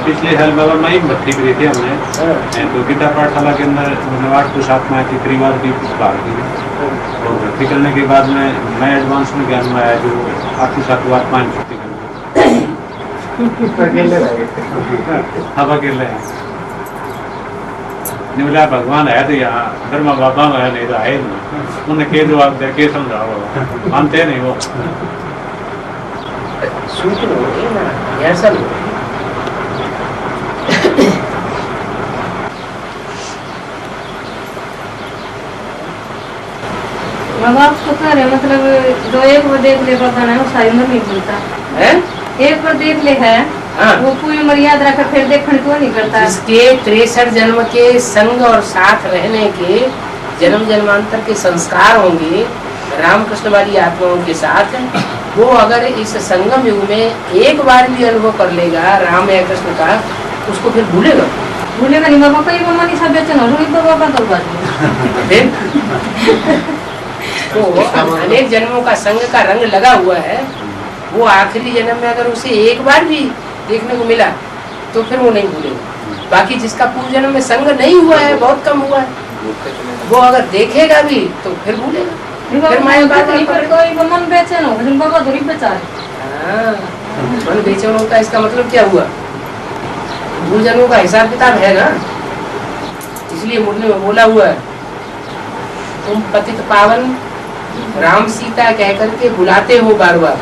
पिछले साल बाबा माई भर्ती करी थी हमने, तो गीता पाठशाला के अंदर 8 to 7 माह की परिवार की भाग दी, और भर्ती करने के बाद में मैं एडवांस में ज्ञान में आया जो 8 to 7 आत्मा में छुट्टी अब अकेले नहीं बोला भगवान है तो यहाँ धर्मा बाबा में है, नहीं तो आए नहीं। उन्हें के जवाब दे के समझाओ, मानते नहीं वो। शूटिंग हो रही है ना, ऐसा नहीं। बाप तो कह रहे मतलब जो एक बार देख ले बाबा ना, वो सारी उम्र नहीं भूलता है। एक बार देख ले है, हाँ। वो पूरी उम्र याद रखा, फिर देखने को नहीं करता। जिसके 63 जन्म के संग और साथ रहने के जन्म जन्मांतर के संस्कार होंगे रामकृष्ण वाली आत्माओं के साथ, वो अगर इस संगम युग में एक बार भी अनुभव कर लेगा राम या कृष्ण का, उसको फिर भूलेगा नहीं बाबा। कोई बाबा नहीं सब बेचन हो बाबा तो बात तो अनेक जन्मों का संग का रंग लगा हुआ है, वो आखिरी जन्म में अगर उसे एक बार भी देखने को मिला तो फिर वो नहीं भूलेगा। बाकी जिसका पूर्व जन्म में संग नहीं हुआ है, बहुत कम हुआ है, वो अगर देखेगा भी तो फिर भूलेगा। फिर माया बात नहीं पर कोई मन बेचैन हो, लेकिन बाबा थोड़ी बेचा है। मन बेचैन होता है, इसका मतलब क्या हुआ? पूर्व जन्मों का हिसाब किताब है ना, इसलिए मुरली में बोला हुआ है, तुम पतित पावन राम सीता कह करके बुलाते हो बार बार,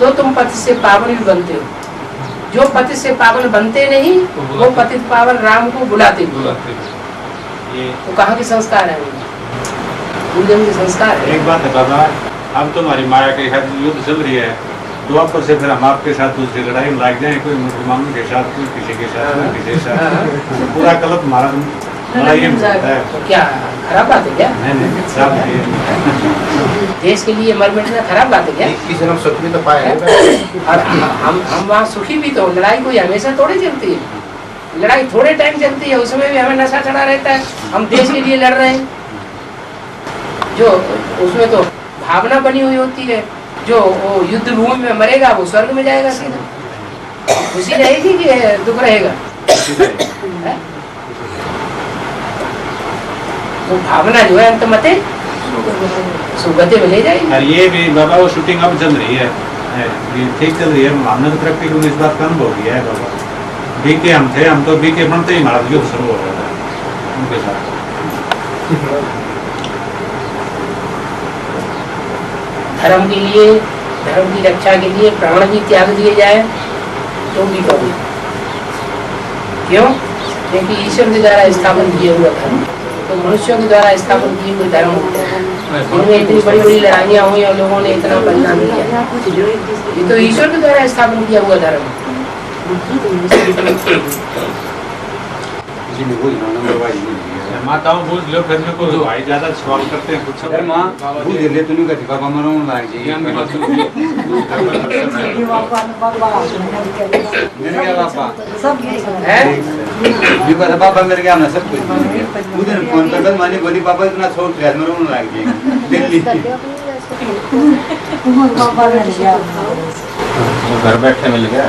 तो तुम पति से पावन भी बनते हो। जो पति से पावन बनते नहीं, वो पतित पावन राम को बुलाते तो कहाँ के संस्कार है? के संस्कार है। एक बात है बाबा, अब तो हमारी माया के साथ युद्ध चल रही है, द्वापर से फिर हम आपके साथ दूसरी लड़ाई में लग जाए, कोई मुसलमानों के साथ, कोई किसी के साथ, कोई किसी के साथ, पूरा कलप हमारा लड़ाई में चलता है। तो क्या खराब बात है क्या? नहीं खराब नहीं है। देश के लिए मर मिटना खराब बात है क्या? जन्म सुख भी तो पाए। और हम वहाँ सुखी भी तो, लड़ाई कोई हमेशा थोड़ी चलती है, लड़ाई थोड़े टाइम चलती है, उसमें भी हमें नशा चढ़ा रहता है। हम देश के लिए लड़ रहे हैं, जो उसमें तो भावना बनी हुई होती है। जो वो युद्ध भूमि में मरेगा वो स्वर्ग में जाएगा सीधा। खुशी रहेगी कि दुख रहेगा? वो भावना जो है अंत मते सुगति में ले जाएगी। और ये भी बाबा वो शूटिंग अब चल रही है, ठीक चल रही है। हमने तो प्रैक्टिकल इस बात का अनुभव किया है बाबा। बीके हम थे, हम तो बीके बनते ही हमारा युद्ध शुरू हो रहा था उनके साथ। धर्म के लिए, धर्म की रक्षा के लिए प्राण भी त्याग दिए जाए तो भी कभी। क्यों? क्योंकि ईश्वर के द्वारा स्थापन किए हुए धर्म, तो मनुष्यों के द्वारा स्थापन किए हुए धर्म इनमें इतनी बड़ी बड़ी लड़ाइयाँ हुई और लोगों ने इतना बलिदान दिया, ये तो ईश्वर के द्वारा स्थापन किया हुआ धर्म। माताओं बोल लो, फिर को भाई ज्यादा सवाल करते हैं कुछ। माँ भूल ले तूने का ठिका मरो लाग जी मेरे क्या पापा सब है ये बात पापा मेरे क्या ना सब कुछ उधर फोन कर मानी बोली पापा इतना छोड़ घर में रोने लाग जी दिल्ली पापा ने घर बैठे मिल गया।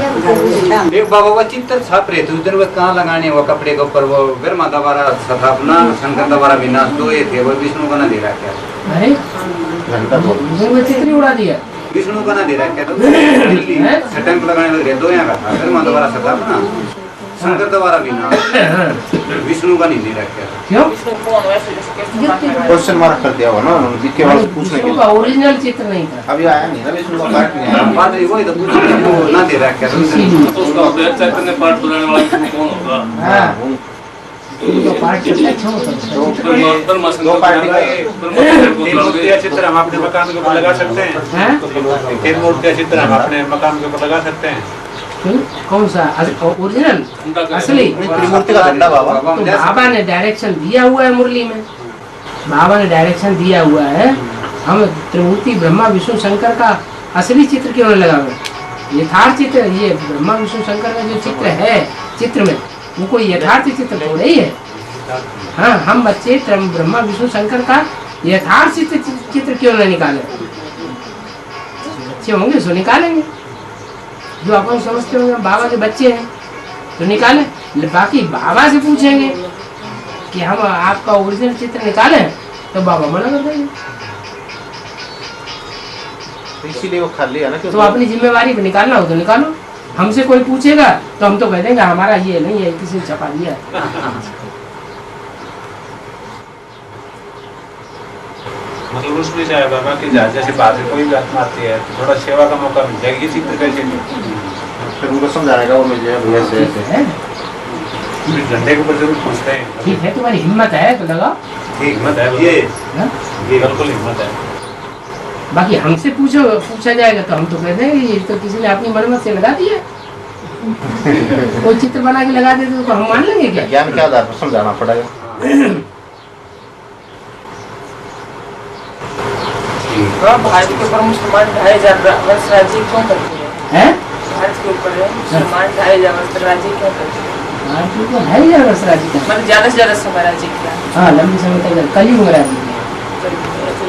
एक बाबा का चित्र छाप रहे थे उस दिन वो कहाँ लगाने वो कपड़े के ऊपर वो ब्रह्मा द्वारा स्थापना शंकर द्वारा विनाश दो ये थे वो विष्णु का ना दे रहा क्या अरे घंटा तो वो चित्र ही उड़ा दिया। विष्णु का ना दे रहा क्या तो दिल्ली छठन को लगाने लगे दो यहाँ का था ब्रह्मा द्वारा स्थापना शंकर द्वारा विनाश विष्णु का नहीं दे रहा क्या क्यों? विष्णु कौन वैसे कैसे मानने का? क्वेश्चन मार्क कर दिया हुआ ना उन्होंने दिख के वाले पूछने के विष्णु का ओरिजिनल चित्र नहीं था। अभी आया नहीं ना विष्णु का पार्ट नहीं आया। बात वही तो पूछ विष्णु ना दे रहा क्या तो उसका उदय चैतन्य पाठ बनाने वाला विष्णु कौन होगा? हाँ उनका पार्ट कितना अच्छा होता है। ब्रह्मा दो पार्टी का तीन मूर्ति का चित्र हम अपने मकान के ऊपर लगा सकते हैं। तीन मूर्ति का चित्र हम अपने मकान के ऊपर लगा सकते हैं। कौन सा ओरिजिनल असली? त्रिमूर्ति का झंडा बाबा तो बाबा ने डायरेक्शन दिया हुआ है मुरली में, बाबा ने डायरेक्शन दिया हुआ है। हम त्रिमूर्ति ब्रह्मा विष्णु शंकर का असली चित्र क्यों नहीं लगावे? यथार्थ चित्र ये ब्रह्मा विष्णु शंकर का जो चित्र है चित्र में वो कोई यथार्थ चित्र थोड़ा ही है। हाँ हम बच्चे ब्रह्मा विष्णु शंकर का यथार्थ चित्र क्यों नहीं निकाले? बच्चे होंगे सो निकालेंगे, जो अपन समझते होंगे बाबा के बच्चे हैं तो निकालें। बाकी बाबा से पूछेंगे कि हम आपका ओरिजिनल चित्र निकालें तो बाबा मना कर देंगे। इसीलिए वो खाली है ना। तो अपनी जिम्मेवारी पे निकालना हो तो निकालो। हमसे कोई पूछेगा तो हम तो कह देंगे हमारा ये नहीं है, किसी ने छपा दिया है। मतलब उसमें चाहे बाबा की जैसे बात है कोई भी आत्मा आती है तो थोड़ा सेवा का मौका मिल जाएगा। ये चित्र कैसे फिर उनको समझाएगा वो मुझे ऐसे ऐसे झंडे के ऊपर जरूर पूछते हैं। ठीक है तुम्हारी हिम्मत है तो लगाओ। हिम्मत है ये बिल्कुल हिम्मत है। बाकी हमसे पूछा जाएगा तो हम तो कह देंगे ये तो किसी ने अपनी मनमत से लगा दिया। कोई चित्र बना के लगा देते तो हम मान लेंगे क्या? ज्ञान के आधार पर समझाना पड़ेगा। भारत के ऊपर मुसलमान 2500 वर्ष राज्य क्यों करते हैं? भारत के ऊपर मुसलमान 2500 वर्ष राज्य क्यों करते हैं? मतलब ज्यादा से ज्यादा समय राज्य किया। हाँ लंबी समय तक कलयुग में राज्य किया।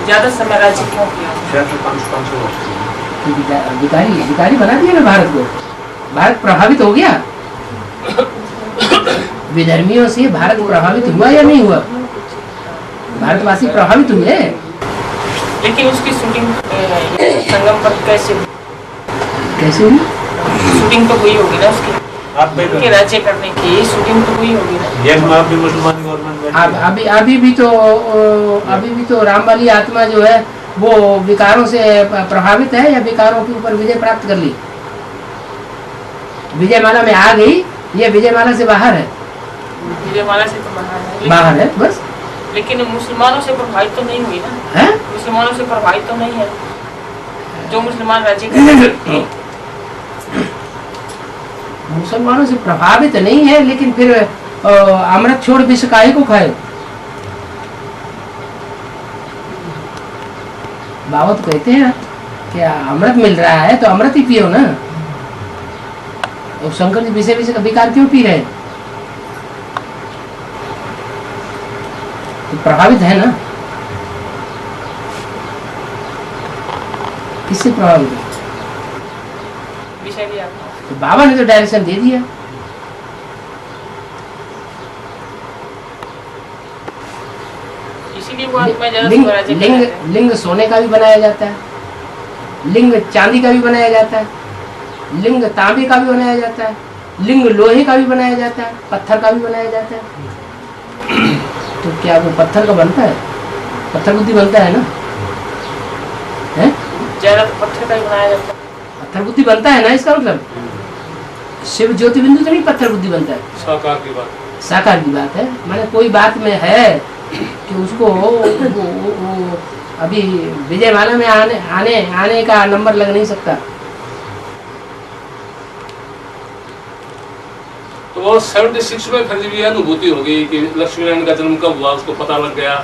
ज्यादा समय राज्य क्यों किया? अधिकारी बना दिया ना भारत को। भारत प्रभावित हो गया विधर्मियों से। भारत प्रभावित हुआ या नहीं हुआ? भारतवासी प्रभावित हुए। लेकिन उसकी शूटिंग संगम पर कैसे हुई? शूटिंग तो हुई होगी ना उसकी के राज्य करने की शूटिंग तो हुई होगी ना। ये भी मुसलमान गवर्नमेंट अभी भी तो राम वाली आत्मा जो है वो विकारों से प्रभावित है या विकारों के ऊपर विजय प्राप्त कर ली? विजयमाला में आ गई, ये विजयमाला से बाहर है। विजयमाला से तो बाहर है बस। लेकिन मुसलमानों से प्रभावित तो नहीं हुई ना है? मुसलमानों से प्रभावित तो नहीं है जो मुसलमान राज्य करते। मुसलमानों से प्रभावित नहीं है लेकिन फिर अमृत छोड़ विष काहे को खाए? बाबा तो कहते हैं कि अमृत मिल रहा है तो अमृत ही पियो ना। और शंकर जी विषय का विकार क्यों पी रहे? तो प्रभावित है ना। किससे प्रभावित है? तो बाबा ने तो डायरेक्शन दे दिया। इसीलिए वो लिंग सोने का भी बनाया जाता है, लिंग चांदी का भी बनाया जाता है, लिंग तांबे का भी बनाया जाता है, लिंग लोहे का भी बनाया जाता है, पत्थर का भी बनाया जाता है। तो क्या वो पत्थर का बनता है? पत्थर बुद्धि बनता है ना? है? ज्यादा पत्थर का ही बनाया जाता है। पत्थर बुद्धि बनता है ना, इसका मतलब शिव ज्योति बिंदु तो नहीं पत्थर बुद्धि बनता है। साकार की बात है। माने कोई बात में है कि उसको अभी विजयमाला में आने का नंबर लग नहीं सकता। तो वो 76 में फिर भी अनुभूति हो गई कि लक्ष्मी नारायण का जन्म कब हुआ, उसको पता लग गया।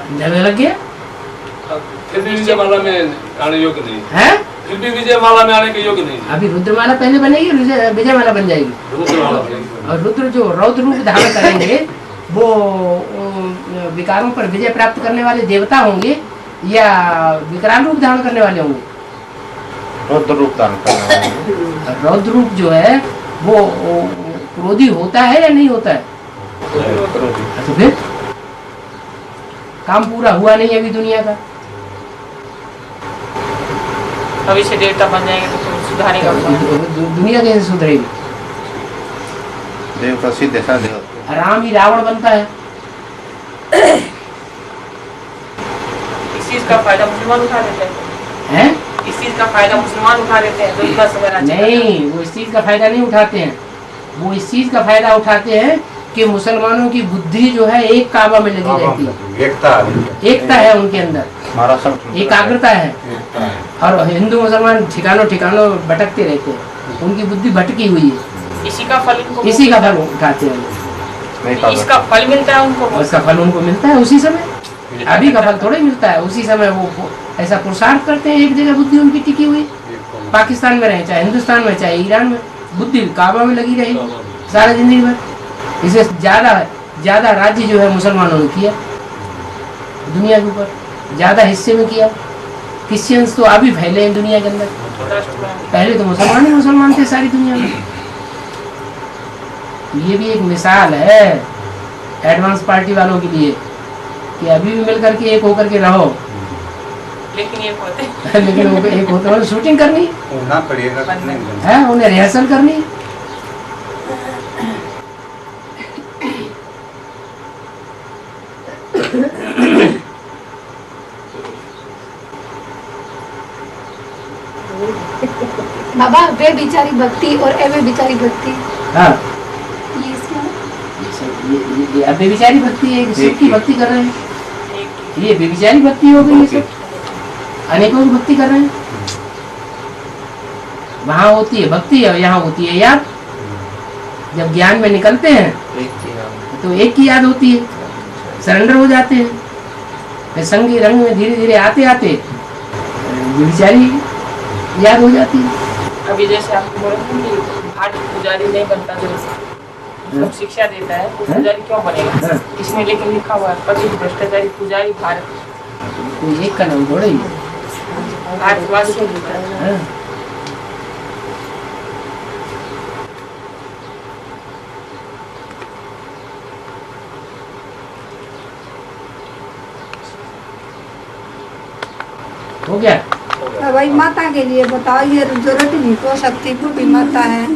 फिर भी विजयमाला में आने योग्य नहीं है। फिर भी विजयमाला में आने के योग्य नहीं। अभी रुद्रमाला पहले बनेगी, विजयमाला बन जाएगी। और रुद्र जो रौद्र रूप धारण करेंगे वो विकारों पर विजय प्राप्त करने वाले देवता होंगे या विकराल रूप धारण करने वाले होंगे? रौद्र रूप धारण करने वाले। रौद्र रूप जो है वो क्रोधी होता है या नहीं होता है? तो फिर काम पूरा हुआ नहीं अभी दुनिया का। भविष्य देवता बन जाएंगे तो फिर सुधारेगा दुनिया कैसे सुधरेगी? देव का सिद्ध ऐसा देव, राम ही रावण बनता है। इस चीज का फायदा मुसलमान उठा लेते हैं? इस चीज का फायदा मुसलमान उठा लेते हैं, तो इनका समय नहीं, वो इस चीज का फायदा नहीं उठाते हैं। वो इस चीज का फायदा उठाते हैं कि मुसलमानों की बुद्धि जो है एक काबा में लगी रहती है, एकता है उनके अंदर, एकाग्रता है। और हिंदू मुसलमान ठिकानों ठिकानों भटकते रहते हैं, उनकी बुद्धि भटकी हुई है। इसी का फल उनको उठाते हैं। इसका फल मिलता है उनको, उसका फल उनको मिलता है उसी समय। अभी का फल थोड़ा ही मिलता है, उसी समय वो ऐसा पुरुषार्थ करते हैं। एक जगह बुद्धि उनकी टिकी हुई, पाकिस्तान में रहे चाहे हिंदुस्तान में चाहे ईरान में, बुद्धि काबा में लगी रहेगी सारा जिंदगी भर। इसे ज्यादा राज्य जो है मुसलमानों ने किया दुनिया के ऊपर, ज्यादा हिस्से में किया। क्रिश्चियंस तो अभी फैले हैं दुनिया के अंदर, पहले तो मुसलमान ही मुसलमान थे सारी दुनिया में। ये भी एक मिसाल है एडवांस पार्टी वालों के लिए कि अभी भी मिलकर के एक होकर के रहो, लेकिन एक होते हैं शूटिंग करनी है, उन्हें रिहर्सल करनी। बाबा वे बिचारी भक्ति और एवे बिचारी भक्ति, हाँ ये इसका ये बेबिचारी भक्ति है, शिव की भक्ति कर रहे हैं। ये बेबिचारी भक्ति हो गई, ये सब अनेकों की भक्ति कर रहे हैं। वहाँ होती है भक्ति और यहाँ होती है याद। जब ज्ञान में निकलते हैं तो एक की याद होती है, सरेंडर हो जाते हैं। संगी रंग में धीरे धीरे आते आते बेबिचारी याद हो जाती है। अभी जैसे आपको बोला कि घाट पुजारी नहीं बनता, जो शिक्षा देता है वो पुजारी क्यों बनेगा? इसमें लेकिन लिखा हुआ है पति भ्रष्टाचारी पुजारी भारत, कोई एक का नाम थोड़ा ही भारतवासी। हो गया। भाई माता के लिए बताओ, ये जो रोटी नहीं पो सकती बूढ़ी माता है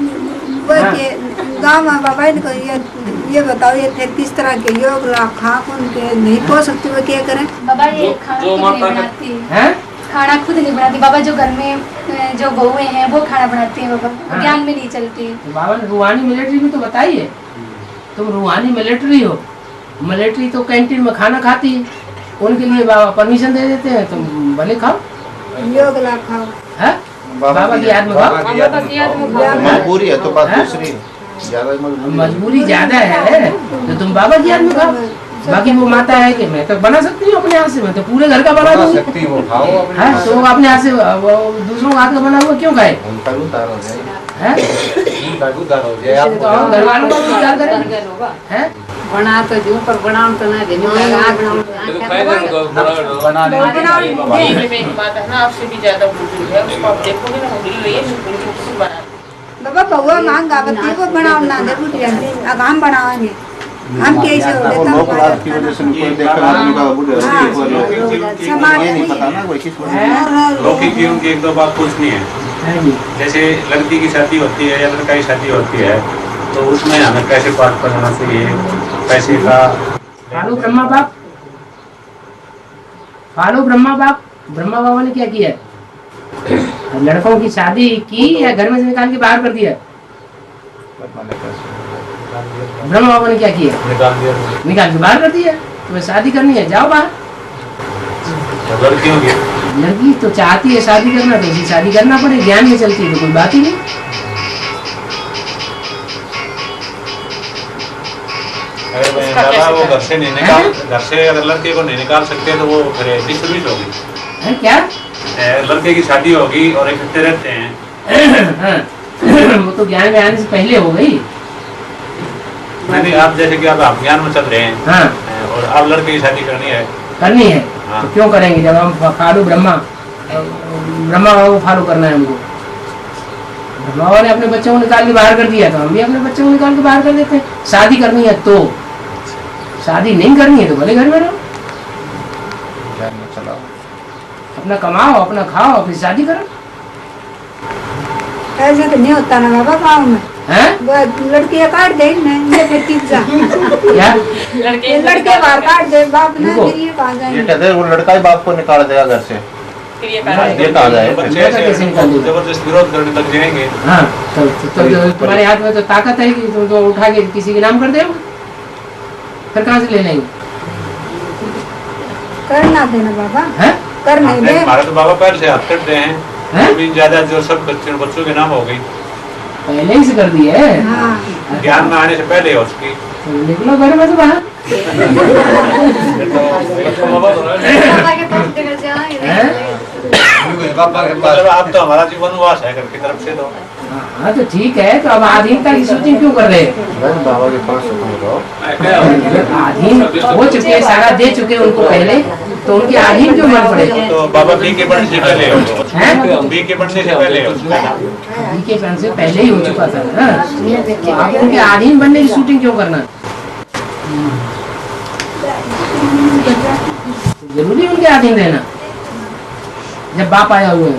वो गाँव में बाबा को ये बताओ, ये किस तरह के योग खा उनके नहीं पो सकती वो क्या करें? बाबा ये खाना खुद नहीं बनाती है, खाना खुद नहीं बनाती बाबा। जो घर में जो बहुएं हैं वो खाना बनाती हैं बाबा, ज्ञान में नहीं चलती। तो बाबा ने रूहानी मिलिट्री भी तो बताई है, तुम रूहानी मिलिट्री हो। मिलिट्री तो कैंटीन में खाना खाती है, उनके लिए बाबा परमिशन दे देते हैं, तुम भले खाओ, योग ला खाओ, बाबा की याद में खाओ। मजबूरी है तो बात दूसरी है, मजबूरी ज्यादा है तो तुम बाबा की याद में खाओ। बाकी वो माता है कि मैं तो बना सकती हूँ अपने हाथ से, मैं तो पूरे घर का बना दूंगी। तो वो अपने हाथ से दूसरों का हाथ का बना हुआ क्यों खाए? घर वालों का विचार करें। बना तो जो पर बनाओ तो ना देने बात है ना, आपसे भी ज्यादा बुजुर्ग है, उसको आप देखोगे ना, बना बाबा बहुआ मांग गावती वो बनाओ ना दे बुढ़िया, अब हम बनाएंगे, हम कैसे हो गए लोक लाभ की वजह से कोई देखकर आदमी का बुढ़े ये नहीं पता ना कोई किस लौकिक जीवन की एक दो बात पूछनी है। जैसे लड़की की शादी होती है या लड़का की शादी होती है तो उसमें हमें कैसे पाठ करना चाहिए, पैसे का फालो ब्रह्मा बाप, फालो ब्रह्मा बाप। ब्रह्मा बाबा ने क्या किया? लड़कों की शादी की या घर में से निकाल के बाहर कर दिया? ब्रह्मा बाबा ने क्या किया? निकाल के बाहर कर दिया। तुम्हें शादी करनी है जाओ बाहर। लड़की तो चाहती है शादी करना तो उसी शादी करना पड़े, ज्ञान में चलती है तो कोई बात ही नहीं। वो घर से नहीं निकाल, घर से अगर लड़के को नहीं निकाल सकते तो वो डिस्टर्बिंग होगी। क्या लड़के की शादी होगी और इकट्ठे रहते हैं वो तो ज्ञान में आने से पहले हो गई। नहीं, आप जैसे कि आप ज्ञान में चल रहे हैं। हाँ। और आप लड़के की शादी करनी है हाँ। तो क्यों करेंगे जब हम फालू ब्रह्मा ब्रह्मा बाबा को फॉलो करना है हमको। ब्रह्मा बाबा ने अपने बच्चों को निकाल के बाहर कर दिया, तो हम भी अपने बच्चों को निकाल के बाहर कर देते हैं। शादी करनी है तो, शादी नहीं करनी है तो भले घर में रहो, अपना कमाओ, अपना खाओ, अपनी शादी करो। ऐसे तो नहीं होता ना बाबा गाँव में, लड़कियाँ काट दे क्या लड़के बाहर काट दे बाप ने, फिर ये कहाँ जाएंगे? ये कहते हैं वो लड़का ही बाप को निकाल देगा घर से, ये कहा जाए जबरदस्त विरोध करने लग जाएंगे। हाँ, तो तुम्हारे हाथ में तो ताकत है कि तुम तो उठा के किसी के नाम कर दे, फिर कहाँ से ले लेंगे? करना देना बाबा है? करने दे। हमारे तो बाबा पैर से हाथ करते हैं, अभी ज्यादा जो सब बच्चों के नाम हो गई, पहले ही से कर दी है। हाँ। ज्ञान में आने से पहले हो उसकी। तो निकलो घर में से बाहर। मतलब आप तो हमारा जीवन वास है घर की तरफ से तो। हाँ तो ठीक है, तो अब आधीनता की शूटिंग क्यों कर रहे हैं? बाबा के पास आधीन हो चुके, सारा दे चुके उनको पहले, तो उनके आधीन क्यों बन पड़े? तो बाबा बी के बढ़ने से पहले हो, बी के बढ़ने से पहले हो, बी के बढ़ने से पहले ही हो चुका था ना, तो आप उनके आधीन बनने की शूटिंग क्यों करना? जरूरी उनके आधीन रहना जब बाप आया हुआ है।